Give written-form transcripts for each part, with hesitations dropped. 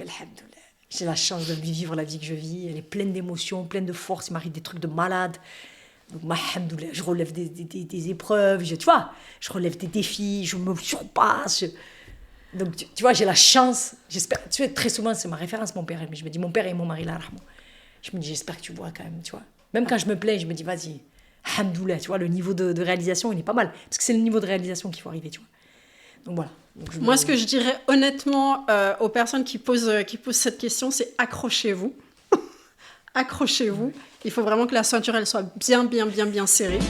Alhamdoulilah. J'ai la chance de vivre la vie que je vis. Elle est pleine d'émotions, pleine de force. Il m'arrive des trucs de malade. Donc, alhamdoulilah, je relève des épreuves. Tu vois, je relève des défis. Je me surpasse. Donc, tu vois, j'ai la chance. J'espère. Tu sais, très souvent, c'est ma référence, mon père. Mais je me dis, mon père et mon mari, là, je me dis, j'espère que tu vois quand même, tu vois. Même quand je me plains, je me dis, vas-y, alhamdoulilah, tu vois, le niveau de réalisation, il est pas mal. Parce que c'est le niveau de réalisation qu'il faut arriver, tu vois. Donc, voilà. Donc, Moi, ce que je dirais honnêtement aux personnes qui posent cette question, c'est accrochez-vous. Accrochez-vous. Il faut vraiment que la ceinture, elle soit bien serrée.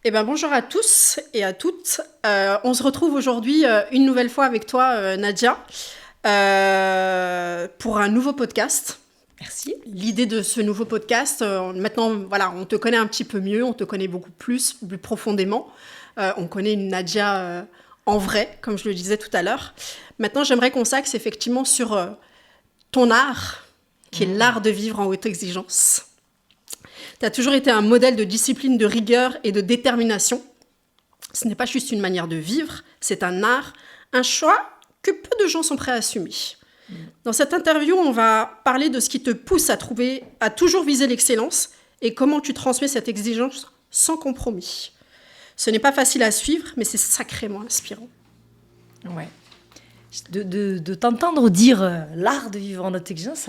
Eh ben, bonjour à tous et à toutes. On se retrouve aujourd'hui une nouvelle fois avec toi, Nadia, pour un nouveau podcast. Merci. L'idée de ce nouveau podcast, maintenant, voilà, on te connaît un petit peu mieux, on te connaît beaucoup plus profondément. On connaît une Nadia en vrai, comme je le disais tout à l'heure. Maintenant, j'aimerais qu'on s'axe effectivement sur ton art, qui est l'art de vivre en haute exigence. Tu as toujours été un modèle de discipline, de rigueur et de détermination. Ce n'est pas juste une manière de vivre, c'est un art, un choix que peu de gens sont prêts à assumer. Dans cette interview, on va parler de ce qui te pousse à toujours viser l'excellence et comment tu transmets cette exigence sans compromis. Ce n'est pas facile à suivre, mais c'est sacrément inspirant. Ouais. De t'entendre dire l'art de vivre en haute exigence,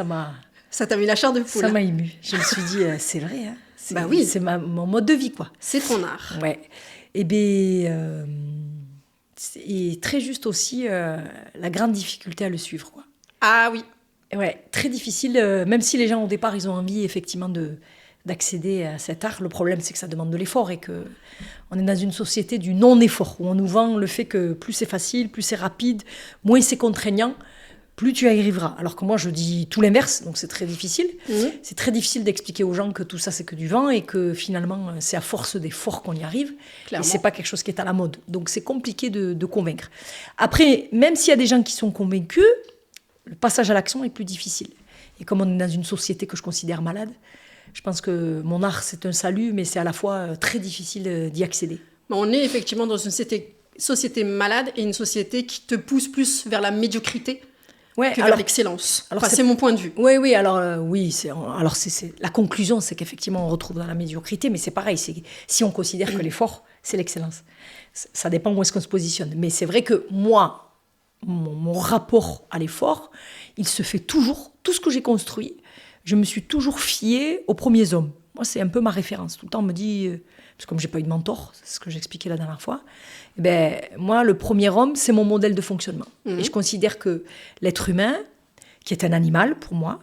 Ça t'a mis la chair de poule. Ça m'a émue. Je me suis dit, c'est vrai. Hein. Bah oui. C'est mon mode de vie, quoi. C'est ton art. Ouais. Et bien, et très juste aussi la grande difficulté à le suivre, quoi. Ah oui. Ouais, très difficile. Même si les gens, au départ, ils ont envie, effectivement, d'accéder à cet art. Le problème, c'est que ça demande de l'effort et qu'on est dans une société du non-effort, où on nous vend le fait que plus c'est facile, plus c'est rapide, moins c'est contraignant, plus tu y arriveras. Alors que moi, je dis tout l'inverse, donc c'est très difficile. C'est très difficile d'expliquer aux gens que tout ça, c'est que du vent et que finalement, c'est à force d'effort qu'on y arrive. Clairement. Et c'est pas quelque chose qui est à la mode. Donc c'est compliqué de convaincre. Après, même s'il y a des gens qui sont convaincus, le passage à l'action est plus difficile. Et comme on est dans une société que je considère malade, je pense que mon art, c'est un salut, mais c'est à la fois très difficile d'y accéder. On est effectivement dans une société malade et une société qui te pousse plus vers la médiocrité que vers l'excellence. Alors, c'est mon point de vue. Oui, alors la conclusion, c'est qu'effectivement, on retrouve dans la médiocrité, mais c'est pareil, si on considère que l'effort, c'est l'excellence. Ça dépend où est-ce qu'on se positionne. Mais c'est vrai que moi, mon rapport à l'effort, il se fait toujours, tout ce que j'ai construit, je me suis toujours fiée aux premiers hommes. Moi, c'est un peu ma référence. Tout le temps, on me dit, parce que comme je n'ai pas eu de mentor, c'est ce que j'expliquais la dernière fois, moi, le premier homme, c'est mon modèle de fonctionnement. Et je considère que l'être humain, qui est un animal pour moi,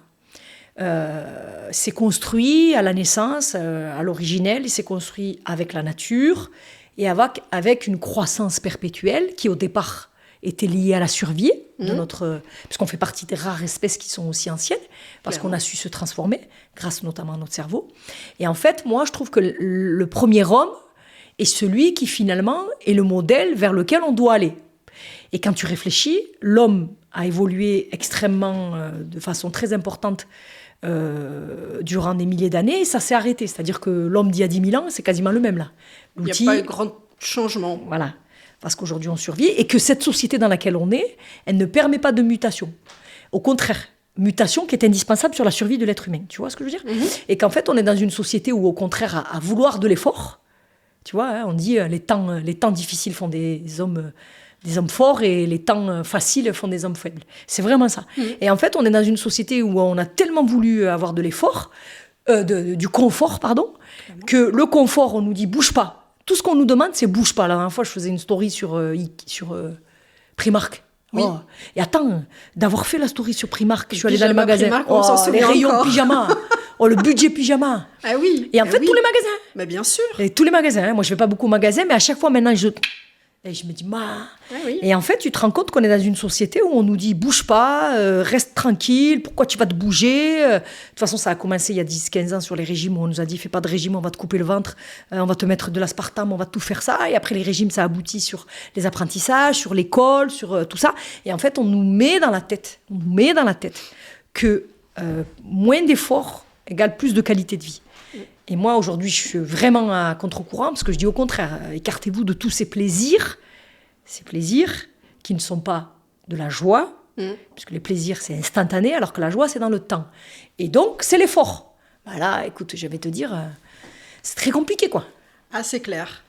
s'est construit à la naissance, à l'originel, il s'est construit avec la nature et avec une croissance perpétuelle qui, au départ, était liée à la survie de parce qu'on fait partie des rares espèces qui sont aussi anciennes, parce qu'on a su se transformer, grâce notamment à notre cerveau. Et en fait, moi, je trouve que le premier homme est celui qui, finalement, est le modèle vers lequel on doit aller. Et quand tu réfléchis, l'homme a évolué extrêmement, de façon très importante, durant des milliers d'années, et ça s'est arrêté. C'est-à-dire que l'homme d'il y a 10 000 ans, c'est quasiment le même, là. L'outil, il n'y a pas eu de grand changement. Voilà. Parce qu'aujourd'hui, on survit, et que cette société dans laquelle on est, elle ne permet pas de mutation. Au contraire, mutation qui est indispensable sur la survie de l'être humain. Tu vois ce que je veux dire ? Et qu'en fait, on est dans une société où, au contraire, à vouloir de l'effort, tu vois, hein, on dit les temps difficiles font des hommes forts et les temps faciles font des hommes faibles. C'est vraiment ça. Et en fait, on est dans une société où on a tellement voulu avoir de l'effort, du confort, pardon, que le confort, on nous dit bouge pas. Tout ce qu'on nous demande, c'est bouge pas. La dernière fois, je faisais une story sur Primark. Oui. Oh. Et attends, d'avoir fait la story sur Primark, je suis allée dans le magasin. Primark, les rayons pyjama. Le budget pyjama. Ah oui. Et en fait, tous les magasins. Mais bien sûr. Et tous les magasins. Hein. Moi, je vais pas beaucoup au magasin, mais à chaque fois, maintenant, je me dis, oui. Et en fait, tu te rends compte qu'on est dans une société où on nous dit, bouge pas, reste tranquille, pourquoi tu vas te bouger ? De toute façon, ça a commencé il y a 10-15 ans sur les régimes où on nous a dit, fais pas de régime, on va te couper le ventre, on va te mettre de l'aspartame, on va tout faire ça. Et après, les régimes, ça aboutit sur les apprentissages, sur l'école, sur tout ça. Et en fait, on nous met dans la tête que moins d'efforts égale plus de qualité de vie. Et moi, aujourd'hui, je suis vraiment à contre-courant, parce que je dis au contraire, écartez-vous de tous ces plaisirs. ces plaisirs qui ne sont pas de la joie, puisque les plaisirs, c'est instantané, alors que la joie, c'est dans le temps. Et donc, c'est l'effort. Voilà, écoute, je vais te dire, c'est très compliqué, quoi. Ah, c'est clair.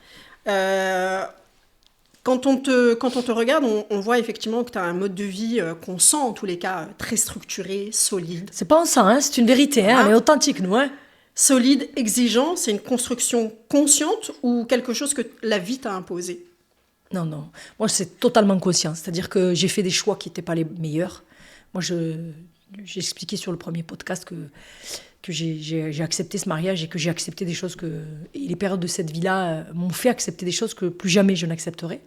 Quand on te regarde, on voit effectivement que tu as un mode de vie qu'on sent, en tous les cas, très structuré, solide. C'est pas en ça, hein, c'est une vérité, hein, on est authentique, nous. Hein. Solide, exigeant, c'est une construction consciente ou quelque chose que la vie t'a imposé? Non, non. Moi, c'est totalement conscient. C'est-à-dire que j'ai fait des choix qui n'étaient pas les meilleurs. Moi, j'ai expliqué sur le premier podcast que j'ai accepté ce mariage et que j'ai accepté des choses que... Et les périodes de cette vie-là m'ont fait accepter des choses que plus jamais je n'accepterai.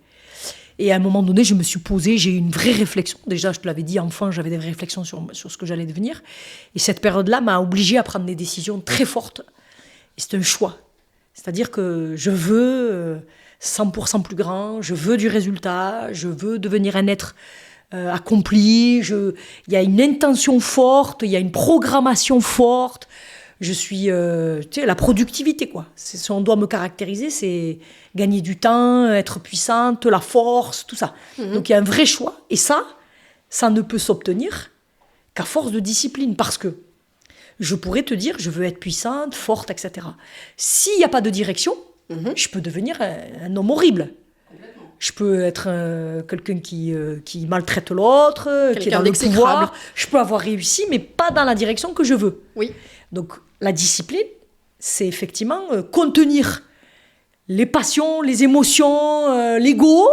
Et à un moment donné, je me suis posée, j'ai eu une vraie réflexion. Déjà, je te l'avais dit, enfant, j'avais des réflexions sur ce que j'allais devenir. Et cette période-là m'a obligée à prendre des décisions très fortes. Et c'est un choix. C'est-à-dire que je veux... 100% plus grand, je veux du résultat, je veux devenir un être accompli, il y a une intention forte, il y a une programmation forte, je suis, la productivité, quoi. Si on doit me caractériser, c'est gagner du temps, être puissante, la force, tout ça. Donc il y a un vrai choix, et ça ne peut s'obtenir qu'à force de discipline, parce que je pourrais te dire, je veux être puissante, forte, etc. S'il n'y a pas de direction, je peux devenir un homme horrible. Je peux être quelqu'un qui maltraite l'autre, qui est dans le pouvoir. Je peux avoir réussi, mais pas dans la direction que je veux. Oui. Donc, la discipline, c'est effectivement contenir les passions, les émotions, l'ego.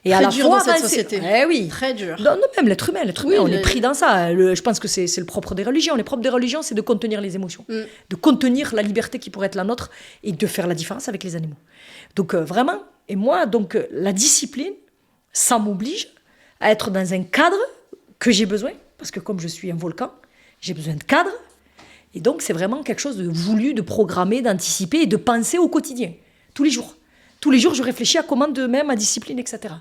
Et très à la dur fois, dans cette société. Oui. Très dur. Non, même l'être humain, on est pris dans ça. Je pense que c'est le propre des religions. Le propre des religions, c'est de contenir les émotions, de contenir la liberté qui pourrait être la nôtre et de faire la différence avec les animaux. Donc vraiment, et moi, donc la discipline, ça m'oblige à être dans un cadre que j'ai besoin, parce que comme je suis un volcan, j'ai besoin de cadre. Et donc c'est vraiment quelque chose de voulu, de programmé, d'anticipé et de penser au quotidien, tous les jours. Tous les jours, je réfléchis à comment demain ma discipline, etc.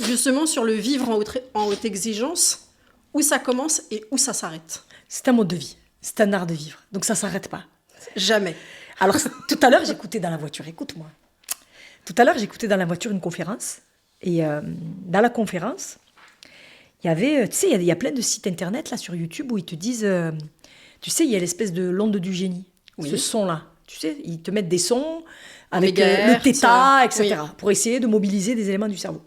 Justement, sur le vivre en haute exigence, où ça commence et où ça s'arrête? C'est un mode de vie, c'est un art de vivre, donc ça ne s'arrête pas. Jamais. Alors, tout à l'heure, j'écoutais dans la voiture, écoute-moi. Tout à l'heure, j'écoutais dans la voiture une conférence, et dans la conférence, il y avait, tu sais, il y a plein de sites internet là sur YouTube où ils te disent, tu sais, il y a l'espèce de l'onde du génie, ce son-là. Tu sais, ils te mettent des sons avec le θ, etc., pour essayer de mobiliser des éléments du cerveau.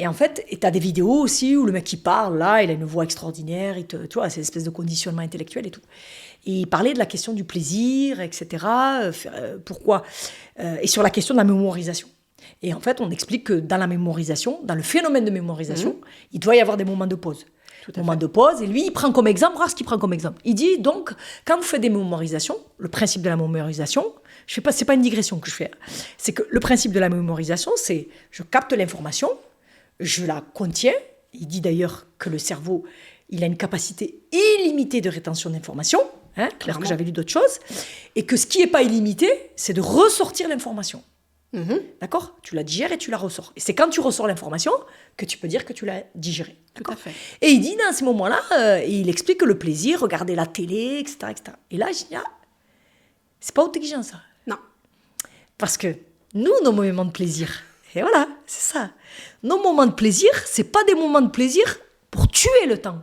Et en fait, tu as des vidéos aussi où le mec qui parle, là, il a une voix extraordinaire, tu vois, c'est une espèce de conditionnement intellectuel et tout. Et il parlait de la question du plaisir, etc., pourquoi, et sur la question de la mémorisation. Et en fait, on explique que dans la mémorisation, dans le phénomène de mémorisation, il doit y avoir des moments de pause. Moment de pause, et lui, il prend comme exemple, regarde ce qu'il prend comme exemple. Il dit donc, quand vous faites des mémorisations, le principe de la mémorisation, c'est pas une digression que je fais, c'est que le principe de la mémorisation, c'est je capte l'information, je la contiens. Il dit d'ailleurs que le cerveau, il a une capacité illimitée de rétention d'informations, alors que j'avais lu d'autres choses, et que ce qui n'est pas illimité, c'est de ressortir l'information. D'accord? Tu la digères et tu la ressors. Et c'est quand tu ressors l'information que tu peux dire que tu l'as digérée. Tout à fait. Et il dit dans ces moments-là, il explique que le plaisir, regarder la télé, etc., etc. Et là, je dis, c'est pas haute exigence, ça. Non. Parce que nous, nos moments de plaisir, et voilà, c'est ça. Nos moments de plaisir, c'est pas des moments de plaisir pour tuer le temps.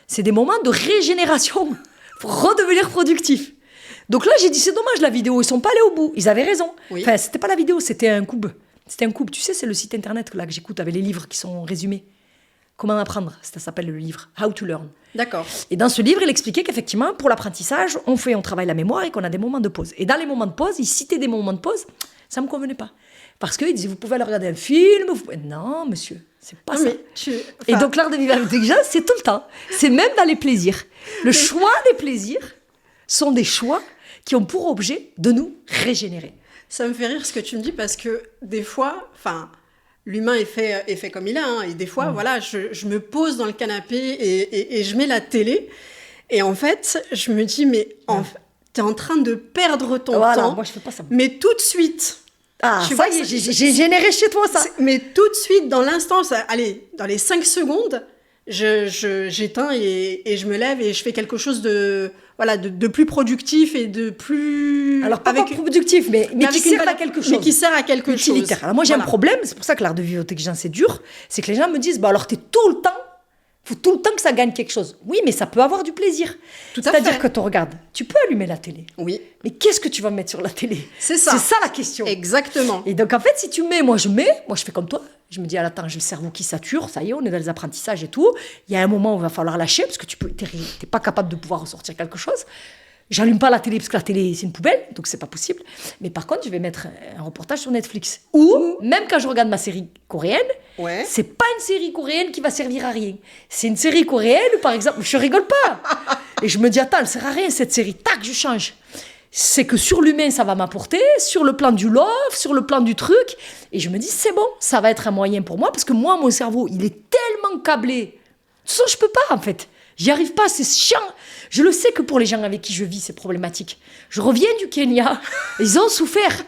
C'est des moments de régénération pour redevenir productif. Donc là, j'ai dit, c'est dommage, la vidéo, ils sont pas allés au bout. Ils avaient raison. Oui. Enfin, c'était pas la vidéo, c'était un couple. C'était un couple. Tu sais, c'est le site internet là, que j'écoute avec les livres qui sont résumés. Comment apprendre, ça s'appelle le livre How to Learn. D'accord. Et dans ce livre, il expliquait qu'effectivement, pour l'apprentissage, on travaille la mémoire et qu'on a des moments de pause. Et dans les moments de pause, il citait des moments de pause, ça ne me convenait pas. Parce qu'il disait, vous pouvez aller regarder un film. Non, monsieur, c'est pas ça. Et donc, l'art de vivre avec exigence, c'est tout le temps. C'est même dans les plaisirs. Le choix des plaisirs sont des choix qui ont pour objet de nous régénérer. Ça me fait rire ce que tu me dis parce que des fois, l'humain est fait comme il est. Et des fois, voilà, je me pose dans le canapé et je mets la télé. Et en fait, je me dis, mais t'es en train de perdre ton temps. Moi, je fais pas ça. Mais tout de suite. Ça y est, j'ai généré chez toi ça. Mais tout de suite, dans l'instant, allez, dans les 5 secondes, j'éteins et je me lève et je fais quelque chose de de plus productif et de plus... Alors, pas productif, mais qui sert à quelque chose. Mais qui sert à quelque chose. Alors, moi, j'ai un problème, c'est pour ça que l'art de vivre intelligent, c'est dur, c'est que les gens me disent, alors, t'es tout le temps, faut tout le temps que ça gagne quelque chose. Oui, mais ça peut avoir du plaisir. C'est-à-dire que tu regardes, tu peux allumer la télé. Oui. Mais qu'est-ce que tu vas mettre sur la télé? C'est ça. C'est ça la question. Exactement. Et donc, en fait, si tu mets, moi je fais comme toi. Je me dis, attends, j'ai le cerveau qui sature, ça y est, on est dans les apprentissages et tout. Il y a un moment où il va falloir lâcher parce que t'es pas capable de pouvoir ressortir quelque chose. J'allume pas la télé parce que la télé, c'est une poubelle, donc c'est pas possible. Mais par contre, je vais mettre un reportage sur Netflix. Ou, même quand je regarde ma série coréenne, c'est pas une série coréenne qui va servir à rien. C'est une série coréenne où, par exemple, je rigole pas. Et je me dis, attends, elle sert à rien cette série. Tac, je change. C'est que sur l'humain, ça va m'apporter, sur le plan du love, sur le plan du truc. Et je me dis, c'est bon, ça va être un moyen pour moi, parce que moi, mon cerveau, il est tellement câblé. De toute façon, je peux pas, en fait. J'y arrive pas, c'est chiant. Je le sais que pour les gens avec qui je vis, c'est problématique. Je reviens du Kenya, ils ont souffert.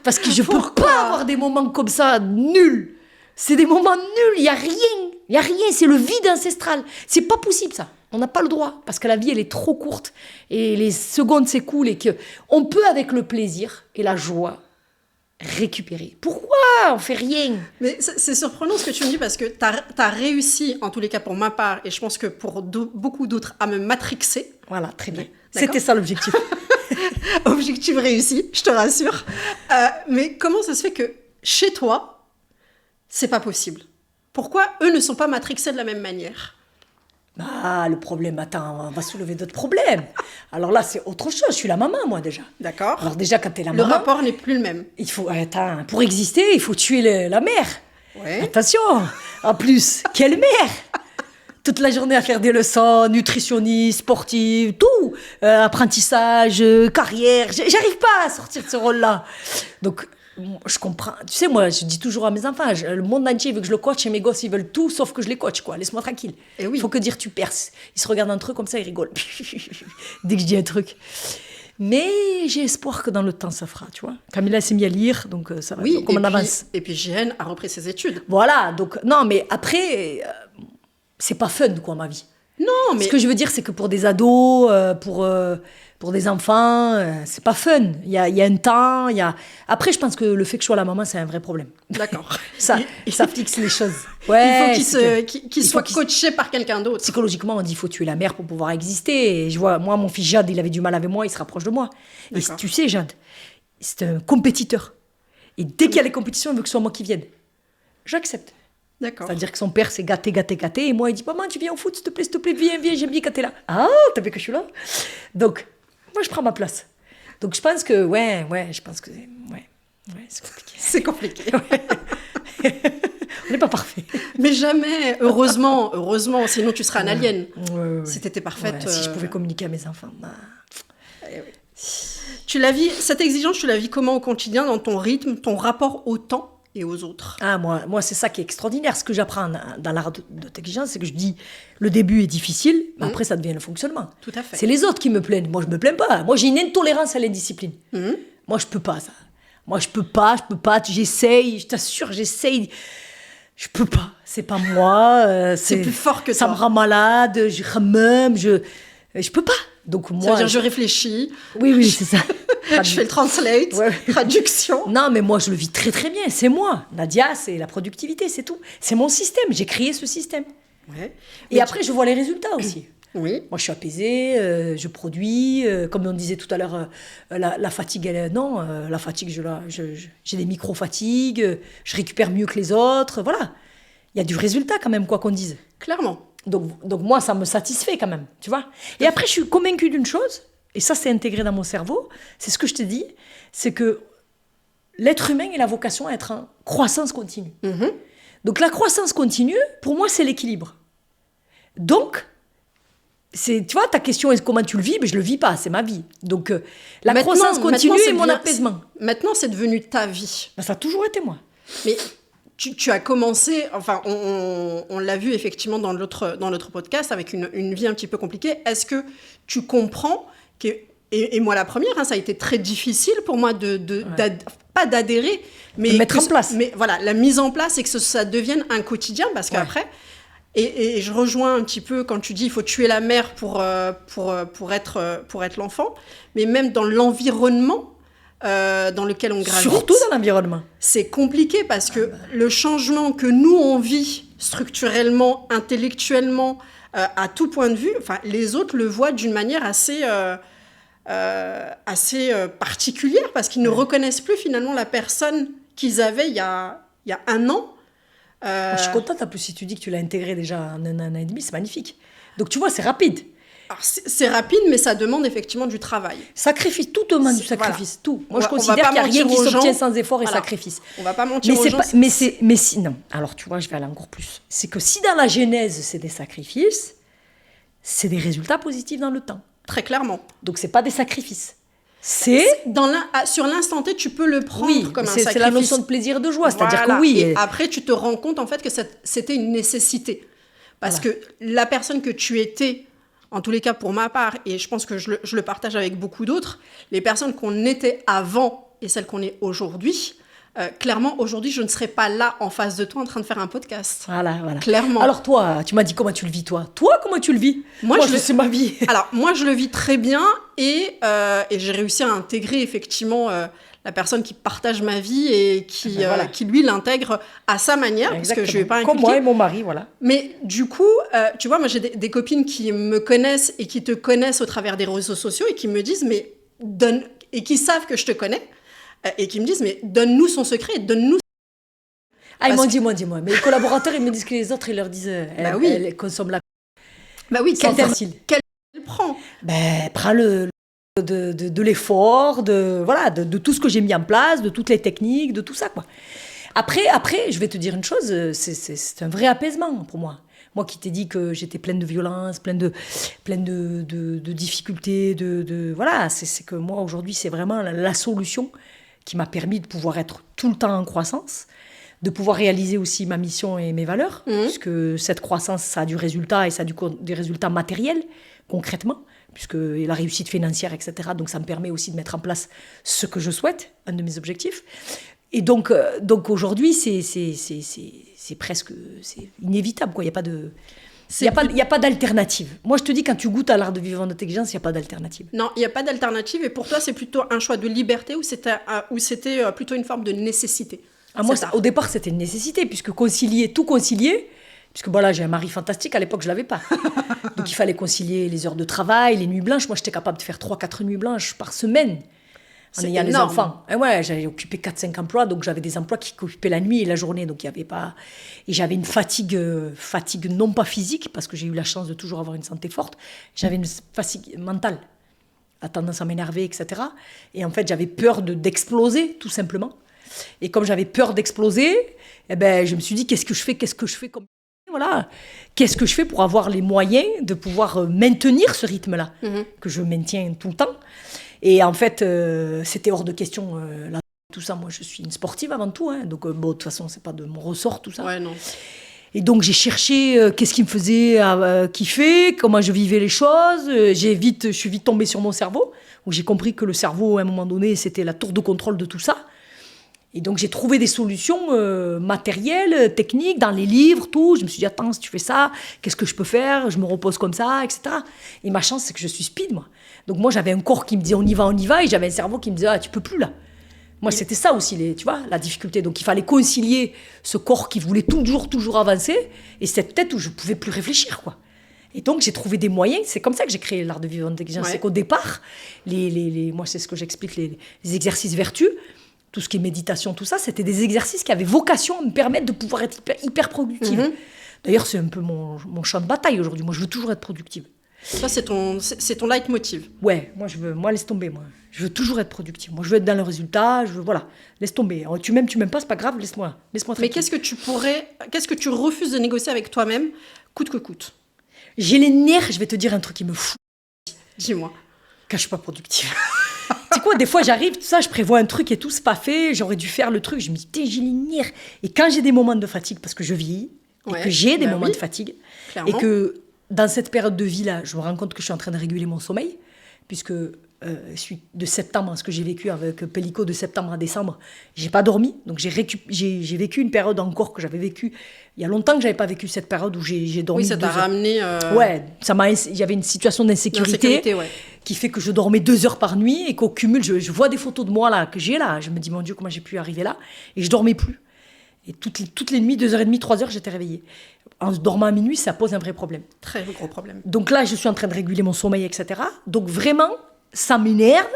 Parce que je peux pas avoir des moments comme ça, nuls. C'est des moments nuls, il y a rien, c'est le vide ancestral. C'est pas possible, ça. On n'a pas le droit, parce que la vie, elle est trop courte. Et les secondes s'écoulent et qu'on peut, avec le plaisir et la joie, récupérer. Pourquoi on fait rien? Mais c'est surprenant ce que tu me dis, parce que t'as réussi, en tous les cas pour ma part, et je pense que pour beaucoup d'autres, à me matrixer. Voilà, très bien. C'était ça l'objectif. Objectif réussi, je te rassure. Mais comment ça se fait que chez toi, c'est pas possible? Pourquoi eux ne sont pas matrixés de la même manière? Le problème, attends, on va soulever d'autres problèmes. Alors là, c'est autre chose. Je suis la maman, moi, déjà. D'accord. Alors déjà, quand t'es la maman... Le rapport n'est plus le même. Il faut, pour exister, il faut tuer la mère. Ouais. Attention. En plus, quelle mère? Toute la journée à faire des leçons, nutritionniste, sportive, tout. Apprentissage, carrière. J'arrive pas à sortir de ce rôle-là. Donc... je comprends. Tu sais, moi, je dis toujours à mes enfants, le monde entier veut que je le coach et mes gosses, ils veulent tout, sauf que je les coach, quoi. Laisse-moi tranquille. Et oui. Faut que dire tu perces. Ils se regardent un truc comme ça, ils rigolent. Dès que je dis un truc. Mais j'ai espoir que dans le temps, ça fera, tu vois. Camilla s'est mise à lire, donc ça va. Oui, donc on avance. Et puis Jeanne a repris ses études. Voilà, donc, non, mais après, c'est pas fun, quoi, ma vie. Non, mais... Ce que je veux dire, c'est que pour des ados, pour des enfants, c'est pas fun. Il y a un temps, Après, je pense que le fait que je sois la maman, c'est un vrai problème. D'accord. ça fixe les choses. Ouais, il faut qu'il soit coaché par quelqu'un d'autre. Psychologiquement, on dit qu'il faut tuer la mère pour pouvoir exister. Et je vois, moi, mon fils Jade, il avait du mal avec moi, il se rapproche de moi. Et tu sais, Jade, c'est un compétiteur. Et dès qu'il y a les compétitions, il veut que ce soit moi qui vienne. J'accepte. D'accord. C'est-à-dire que son père s'est gâté. Et moi, il dit, maman, tu viens au foot, s'il te plaît, viens, j'aime bien quand t'es là. Ah, t'as vu que je suis là? Donc, moi, je prends ma place. Donc, je pense que, je pense que, c'est compliqué. C'est compliqué. On n'est pas parfait. Mais jamais, heureusement, sinon tu serais un alien. Ouais. Si t'étais parfaite. Si je pouvais communiquer à mes enfants. Oui. Cette exigence, tu la vis comment au quotidien, dans ton rythme, ton rapport au temps et aux autres? Moi, c'est ça qui est extraordinaire. Ce que j'apprends dans l'art d'intelligence, c'est que je dis, le début est difficile, mais après, ça devient le fonctionnement. Tout à fait. C'est les autres qui me plaignent. Moi, je me plains pas. Moi, j'ai une intolérance à l'indiscipline. Moi, je peux pas, ça. Moi, je peux pas. J'essaye, je t'assure, j'essaye. Je peux pas. C'est pas moi. C'est plus fort que ça. toi. Ça me rend malade, je ramène, je peux pas. Donc, moi, ça veut dire je réfléchis. Oui, c'est ça. Je fais le translate, traduction. Non, mais moi, je le vis très, très bien. C'est moi. Nadia, c'est la productivité, c'est tout. C'est mon système. J'ai créé ce système. Ouais. Et après, je vois les résultats aussi. Oui. Moi, je suis apaisée, je produis. Comme on disait tout à l'heure, la fatigue, la fatigue, j'ai des micro-fatigues. Je récupère mieux que les autres. Voilà. Il y a du résultat quand même, quoi qu'on dise. Clairement. Donc moi, ça me satisfait quand même, tu vois. Et après, je suis convaincue d'une chose, et ça, c'est intégré dans mon cerveau, c'est ce que je te dis, c'est que l'être humain a la vocation à être en croissance continue. Donc la croissance continue, pour moi, c'est l'équilibre. Donc, tu vois, ta question est comment tu le vis, mais je le vis pas, c'est ma vie. Donc la croissance continue est mon apaisement. Maintenant, c'est devenu ta vie. Ça a toujours été moi. Mais tu as commencé, enfin, on l'a vu effectivement dans l'autre podcast, avec une vie un petit peu compliquée. Est-ce que tu comprends que, et moi la première, ça a été très difficile pour moi pas d'adhérer, mais de mettre en place. Mais voilà, la mise en place et que ça devienne un quotidien, parce qu'après, Et je rejoins un petit peu quand tu dis il faut tuer la mère pour être l'enfant, mais même dans l'environnement dans lequel on gravite. Surtout dans l'environnement. C'est compliqué parce que le changement que nous, on vit structurellement, intellectuellement, à tout point de vue, les autres le voient d'une manière assez particulière parce qu'ils ne reconnaissent plus finalement la personne qu'ils avaient il y a un an. Je suis contente, en plus, si tu dis que tu l'as intégré déjà en un an et demi, c'est magnifique. Donc, tu vois, c'est rapide. Alors, c'est rapide, mais ça demande effectivement du travail. Sacrifice, tout demande du sacrifice, tout. Moi, je On considère qu'il n'y a rien qui s'obtient sans effort et sacrifice. On va pas mentir aux gens. Mais si, non. Alors, tu vois, je vais aller encore plus. C'est que si dans la genèse, c'est des sacrifices, c'est des résultats positifs dans le temps. Très clairement. Donc, c'est pas des sacrifices. Sur l'instant T, tu peux le prendre comme un sacrifice. C'est la notion de plaisir et de joie, c'est-à-dire que oui. Et après, tu te rends compte en fait que c'était une nécessité. Parce que la personne que tu étais, en tous les cas pour ma part, et je pense que je le partage avec beaucoup d'autres, les personnes qu'on était avant et celles qu'on est aujourd'hui, clairement, aujourd'hui, je ne serais pas là en face de toi en train de faire un podcast. Voilà. Clairement. Alors toi, tu m'as dit comment tu le vis, toi. Toi, comment tu le vis? Moi c'est ma vie. Alors, moi, je le vis très bien et j'ai réussi à intégrer effectivement la personne qui partage ma vie et qui lui, l'intègre à sa manière. Exactement. Parce que je vais pas inculquer. Comme moi et mon mari, voilà. Mais du coup, tu vois, moi, j'ai des copines qui me connaissent et qui te connaissent au travers des réseaux sociaux et qui me disent, et qui savent que je te connais, et qui me disent, mais donne-nous son secret, donne-nous. Ah, ils m'ont dit, moi. Mais les collaborateurs, ils me disent que les autres, ils leur disent, elle consomme la... Bah oui, quel elle prend? Prends de l'effort, de tout ce que j'ai mis en place, de toutes les techniques, de tout ça, quoi. Après, je vais te dire une chose, c'est un vrai apaisement pour moi. Moi qui t'ai dit que j'étais pleine de violence, pleine de difficultés, voilà, c'est que moi, aujourd'hui, c'est vraiment la solution qui m'a permis de pouvoir être tout le temps en croissance, de pouvoir réaliser aussi ma mission et mes valeurs, puisque cette croissance, ça a du résultat et ça a des résultats matériels, concrètement, puisque la réussite financière, etc. Donc, ça me permet aussi de mettre en place ce que je souhaite, un de mes objectifs. Et donc aujourd'hui, c'est presque inévitable, quoi. Il n'y a pas d'alternative. Moi, je te dis, quand tu goûtes à l'art de vivre en intelligence, il n'y a pas d'alternative. Non, il n'y a pas d'alternative. Et pour toi, c'est plutôt un choix de liberté ou c'était plutôt une forme de nécessité? Moi, au départ, c'était une nécessité, puisque tout concilier, puisque voilà, j'ai un mari fantastique, à l'époque, je ne l'avais pas. Donc, il fallait concilier les heures de travail, les nuits blanches. Moi, j'étais capable de faire 3-4 nuits blanches par semaine. En ayant les enfants. Et ouais, j'avais occupé 4-5 emplois, donc j'avais des emplois qui occupaient la nuit et la journée, donc il y avait pas... Et j'avais une fatigue non pas physique, parce que j'ai eu la chance de toujours avoir une santé forte, j'avais une fatigue mentale, la tendance à m'énerver, etc. Et en fait, j'avais peur d'exploser, tout simplement. Et comme j'avais peur d'exploser, je me suis dit, qu'est-ce que je fais comme... Voilà. Qu'est-ce que je fais pour avoir les moyens de pouvoir maintenir ce rythme-là, que je maintiens tout le temps. Et en fait, c'était hors de question, tout ça. Moi, je suis une sportive avant tout, hein, donc de toute façon, c'est pas de mon ressort, tout ça. Ouais, non. Et donc, j'ai cherché qu'est-ce qui me faisait kiffer, comment je vivais les choses. Je suis vite tombée sur mon cerveau, où j'ai compris que le cerveau, à un moment donné, c'était la tour de contrôle de tout ça. Et donc, j'ai trouvé des solutions matérielles, techniques, dans les livres, tout. Je me suis dit, attends, si tu fais ça, qu'est-ce que je peux faire? Je me repose comme ça, etc. Et ma chance, c'est que je suis speed, moi. Donc, moi, j'avais un corps qui me disait, on y va, et j'avais un cerveau qui me disait, tu peux plus, là. Moi, c'était ça aussi, tu vois, la difficulté. Donc, il fallait concilier ce corps qui voulait toujours avancer, et cette tête où je pouvais plus réfléchir, quoi. Et donc, j'ai trouvé des moyens. C'est comme ça que j'ai créé l'art de vivre en intelligence. Ouais. C'est qu'au départ, moi, c'est ce que j'explique, les exercices vertus, tout ce qui est méditation, tout ça, c'était des exercices qui avaient vocation à me permettre de pouvoir être hyper productive. D'ailleurs, c'est un peu mon champ de bataille aujourd'hui. Moi, je veux toujours être productive. Ça, c'est ton leitmotiv. Ouais, moi, laisse tomber, moi. Je veux toujours être productive. Moi, je veux être dans le résultat, voilà, laisse tomber. Tu m'aimes pas, c'est pas grave, laisse-moi tranquille. Mais qu'est-ce que tu refuses de négocier avec toi-même, coûte que coûte? J'ai les nerfs, je vais te dire un truc qui me fout. Dis-moi. Quand je suis pas productive. Tu sais quoi, des fois j'arrive, tout ça, je prévois un truc et tout, c'est pas fait, j'aurais dû faire le truc, je me dis, j'ai les nerfs. Et quand j'ai des moments de fatigue, parce que je vieillis, et que j'ai des moments de fatigue, clairement. Et que dans cette période de vie-là, je me rends compte que je suis en train de réguler mon sommeil, puisque suite de septembre, ce que j'ai vécu avec Pellico de septembre à décembre, j'ai pas dormi. Donc j'ai vécu une période encore que j'avais vécue. Il y a longtemps que j'avais pas vécu cette période où j'ai dormi. Oui, ça t'a ramené. Ouais, il y avait une situation d'insécurité ouais. qui fait que je dormais 2 heures par nuit et qu'au cumul, je vois des photos de moi là, que j'ai là. Je me dis, mon Dieu, comment j'ai pu arriver là? Et je dormais plus. Et toutes les nuits, 2h30, 3h, j'étais réveillée. En dormant à minuit, ça pose un vrai problème. Très gros problème. Donc là, je suis en train de réguler mon sommeil, etc. Donc vraiment, ça m'énerve.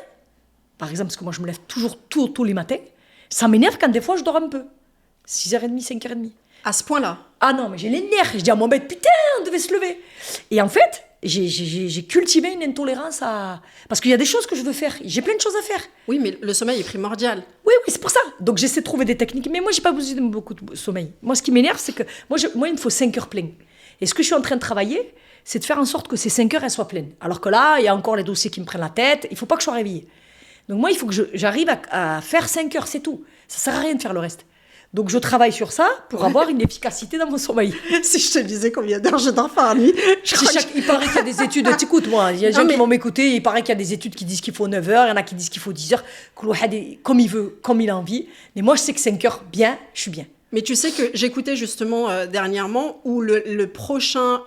Par exemple, parce que moi, je me lève toujours tôt les matins. Ça m'énerve quand des fois, je dors un peu. 6h30, 5h30. À ce point-là? Ah non, mais j'ai les nerfs. Je dis à mon bête, putain, on devait se lever. Et en fait, j'ai cultivé une intolérance à... Parce qu'il y a des choses que je veux faire. J'ai plein de choses à faire. Oui, mais le sommeil est primordial. Oui, c'est pour ça. Donc j'essaie de trouver des techniques. Mais moi, j'ai pas besoin de beaucoup de sommeil. Moi, ce qui m'énerve, c'est que... Moi, il me faut 5 heures pleines. Et ce que je suis en train de travailler, c'est de faire en sorte que ces 5 heures, elles soient pleines. Alors que là, il y a encore les dossiers qui me prennent la tête. Il faut pas que je sois réveillée. Donc moi, il faut que j'arrive à faire 5 heures, c'est tout. Ça sert à rien de faire le reste. Donc je travaille sur ça pour avoir une efficacité dans mon sommeil. Si je te disais combien d'heures je dors par nuit, il paraît qu'il y a des études, t'écoutes moi, il y a des gens qui vont m'écouter, il paraît qu'il y a des études qui disent qu'il faut 9 heures, il y en a qui disent qu'il faut 10 heures, comme il veut, comme il a envie. Mais moi je sais que 5 heures, bien, je suis bien. Mais tu sais que j'écoutais justement dernièrement où le prochain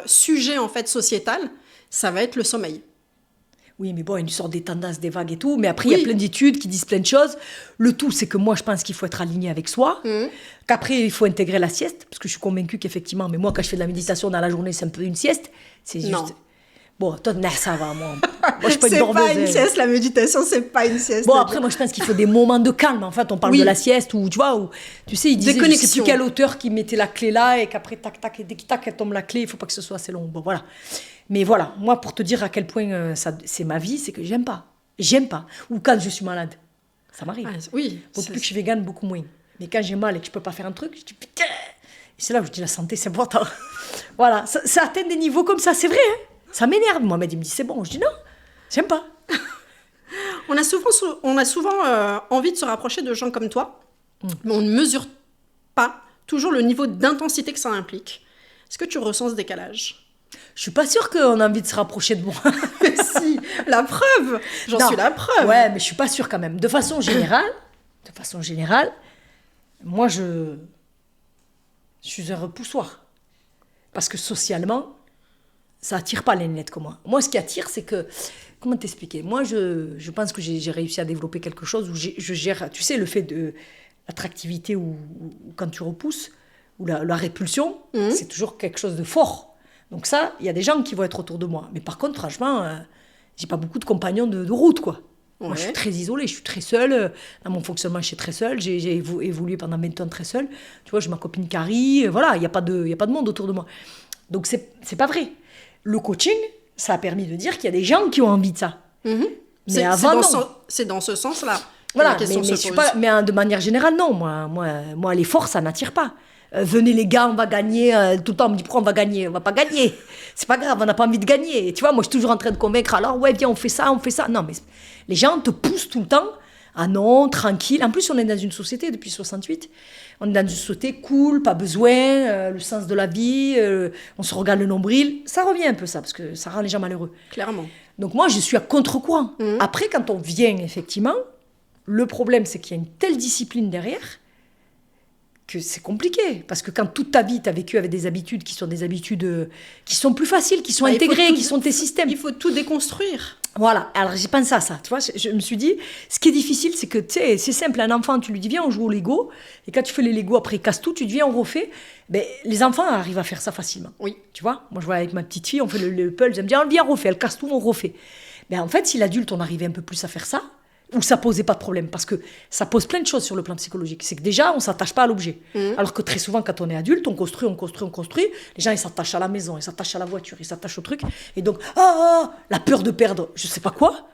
sujet en fait sociétal, ça va être le sommeil. Oui, mais bon, il y a une sorte des tendances, des vagues et tout. Mais après, il y a plein d'études qui disent plein de choses. Le tout, c'est que moi, je pense qu'il faut être aligné avec soi. Qu'après, il faut intégrer la sieste. Parce que je suis convaincue qu'effectivement, mais moi, quand je fais de la méditation dans la journée, c'est un peu une sieste. C'est juste... Non. Bon, toi, ça va, moi. Moi, je suis pas une C'est dormeuse. pas une sieste, la méditation, c'est pas une sieste. Bon, après, moi, je pense qu'il faut des moments de calme. En fait, on parle de la sieste où, tu vois, où, tu sais, il disait, je sais plus quel auteur qui mettait la clé là et qu'après, tac, tac, et dès qu'il tac, elle tombe la clé, il faut pas que ce soit assez long. Bon, voilà. Mais voilà, moi, pour te dire à quel point c'est ma vie, c'est que j'aime pas. J'aime pas. Ou quand je suis malade. Ça m'arrive. Ah, oui. Depuis que je suis végane, beaucoup moins. Mais quand j'ai mal et que je peux pas faire un truc, je dis putain. Et c'est là où je dis la santé, c'est important. Voilà, ça atteint des niveaux comme ça, c'est vrai. Hein, ça m'énerve. Mohamed, il me dit c'est bon. Je dis non, j'aime pas. On a souvent envie de se rapprocher de gens comme toi, mais on ne mesure pas toujours le niveau d'intensité que ça implique. Est-ce que tu ressens ce décalage? Je suis pas sûre qu'on a envie de se rapprocher de moi. Si, la preuve. J'en suis la preuve. Ouais, mais je suis pas sûre quand même. De façon générale, moi je suis un repoussoir. Parce que socialement, ça attire pas les nettes comme moi. Moi, ce qui attire, c'est que... Comment t'expliquer? Moi, je pense que j'ai réussi à développer quelque chose où je gère... Tu sais, le fait de l'attractivité ou quand tu repousses, ou la répulsion, c'est toujours quelque chose de fort. Donc ça, il y a des gens qui vont être autour de moi. Mais par contre, franchement, j'ai pas beaucoup de compagnons de route, quoi. Ouais. Moi, je suis très isolée, je suis très seule. Dans mon fonctionnement, je suis très seule. J'ai évolué pendant 20 ans très seule. Tu vois, j'ai ma copine Carrie. Voilà, il n'y a pas de monde autour de moi. Donc, c'est pas vrai. Le coaching, ça a permis de dire qu'il y a des gens qui ont envie de ça. Mais avant, c'est dans ce sens-là. Voilà, mais de manière générale, non. Moi, l'effort, ça n'attire pas. Venez les gars, on va gagner. Tout le temps, on me dit pourquoi on va gagner? On va pas gagner. C'est pas grave, on n'a pas envie de gagner. Tu vois, moi, je suis toujours en train de convaincre. Alors, ouais, viens, on fait ça. Non, mais les gens te poussent tout le temps. Ah non, tranquille. En plus, on est dans une société depuis 68. On est dans une société cool, pas besoin, le sens de la vie, on se regarde le nombril. Ça revient un peu ça, parce que ça rend les gens malheureux. Clairement. Donc moi, je suis à contre-courant. Après, quand on vient, effectivement, le problème, c'est qu'il y a une telle discipline derrière que c'est compliqué. Parce que quand toute ta vie, tu as vécu avec des habitudes qui sont des habitudes qui sont plus faciles, qui sont intégrées, qui sont tes systèmes. Il faut tout déconstruire. Voilà, alors j'ai pensé à ça, tu vois, je me suis dit, ce qui est difficile, c'est que, tu sais, c'est simple, un enfant, tu lui dis, viens, on joue au Lego, et quand tu fais les Lego, après, il casse tout, tu dis, viens, on refait, ben, les enfants arrivent à faire ça facilement. Oui. Tu vois, moi, je vois avec ma petite fille, on fait le puzzle, elle me dit, viens, on refait, elle casse tout, on refait. Ben, en fait, si l'adulte, on arrivait un peu plus à faire ça, ou ça posait pas de problème, parce que ça pose plein de choses sur le plan psychologique. C'est que déjà, on s'attache pas à l'objet. Alors que très souvent, quand on est adulte, on construit. Les gens, ils s'attachent à la maison, ils s'attachent à la voiture, ils s'attachent au truc. Et donc, la peur de perdre, je sais pas quoi.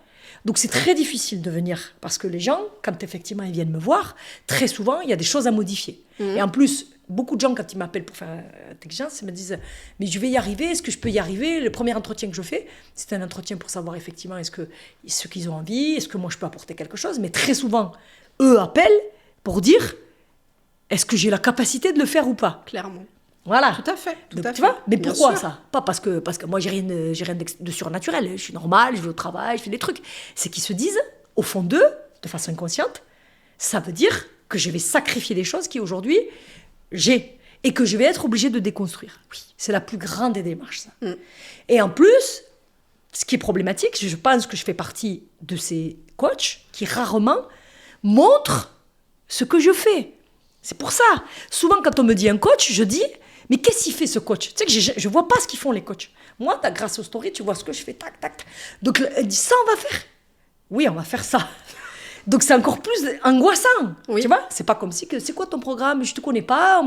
Donc c'est très difficile de venir, parce que les gens, quand effectivement ils viennent me voir, très souvent, il y a des choses à modifier. Et en plus, beaucoup de gens, quand ils m'appellent pour faire intelligence, ils me disent « Mais je vais y arriver, est-ce que je peux y arriver ?» Le premier entretien que je fais, c'est un entretien pour savoir effectivement est-ce que ce qu'ils ont envie, est-ce que moi je peux apporter quelque chose. Mais très souvent, eux appellent pour dire « Est-ce que j'ai la capacité de le faire ou pas ?» Clairement. Voilà. Tout à fait. Donc, tu vois, mais Bien pourquoi sûr. ça? Pas parce que moi, j'ai rien de surnaturel. Je suis normale, je vais au travail, je fais des trucs. C'est qu'ils se disent, au fond d'eux, de façon inconsciente, ça veut dire que je vais sacrifier des choses qui, aujourd'hui, j'ai. Et que je vais être obligée de déconstruire. Oui, c'est la plus grande des démarches, ça. Et en plus, ce qui est problématique, je pense que je fais partie de ces coachs qui, rarement, montrent ce que je fais. C'est pour ça. Souvent, quand on me dit un coach, je dis... Mais qu'est-ce qu'il fait, ce coach? Tu sais que je ne vois pas ce qu'ils font, les coachs. Moi, grâce aux stories, tu vois ce que je fais, tac, tac, tac. Donc, elle dit, ça, on va faire. Oui, on va faire ça. Donc, c'est encore plus angoissant. Oui. Tu vois? C'est pas comme si, c'est quoi ton programme? Je ne te connais pas,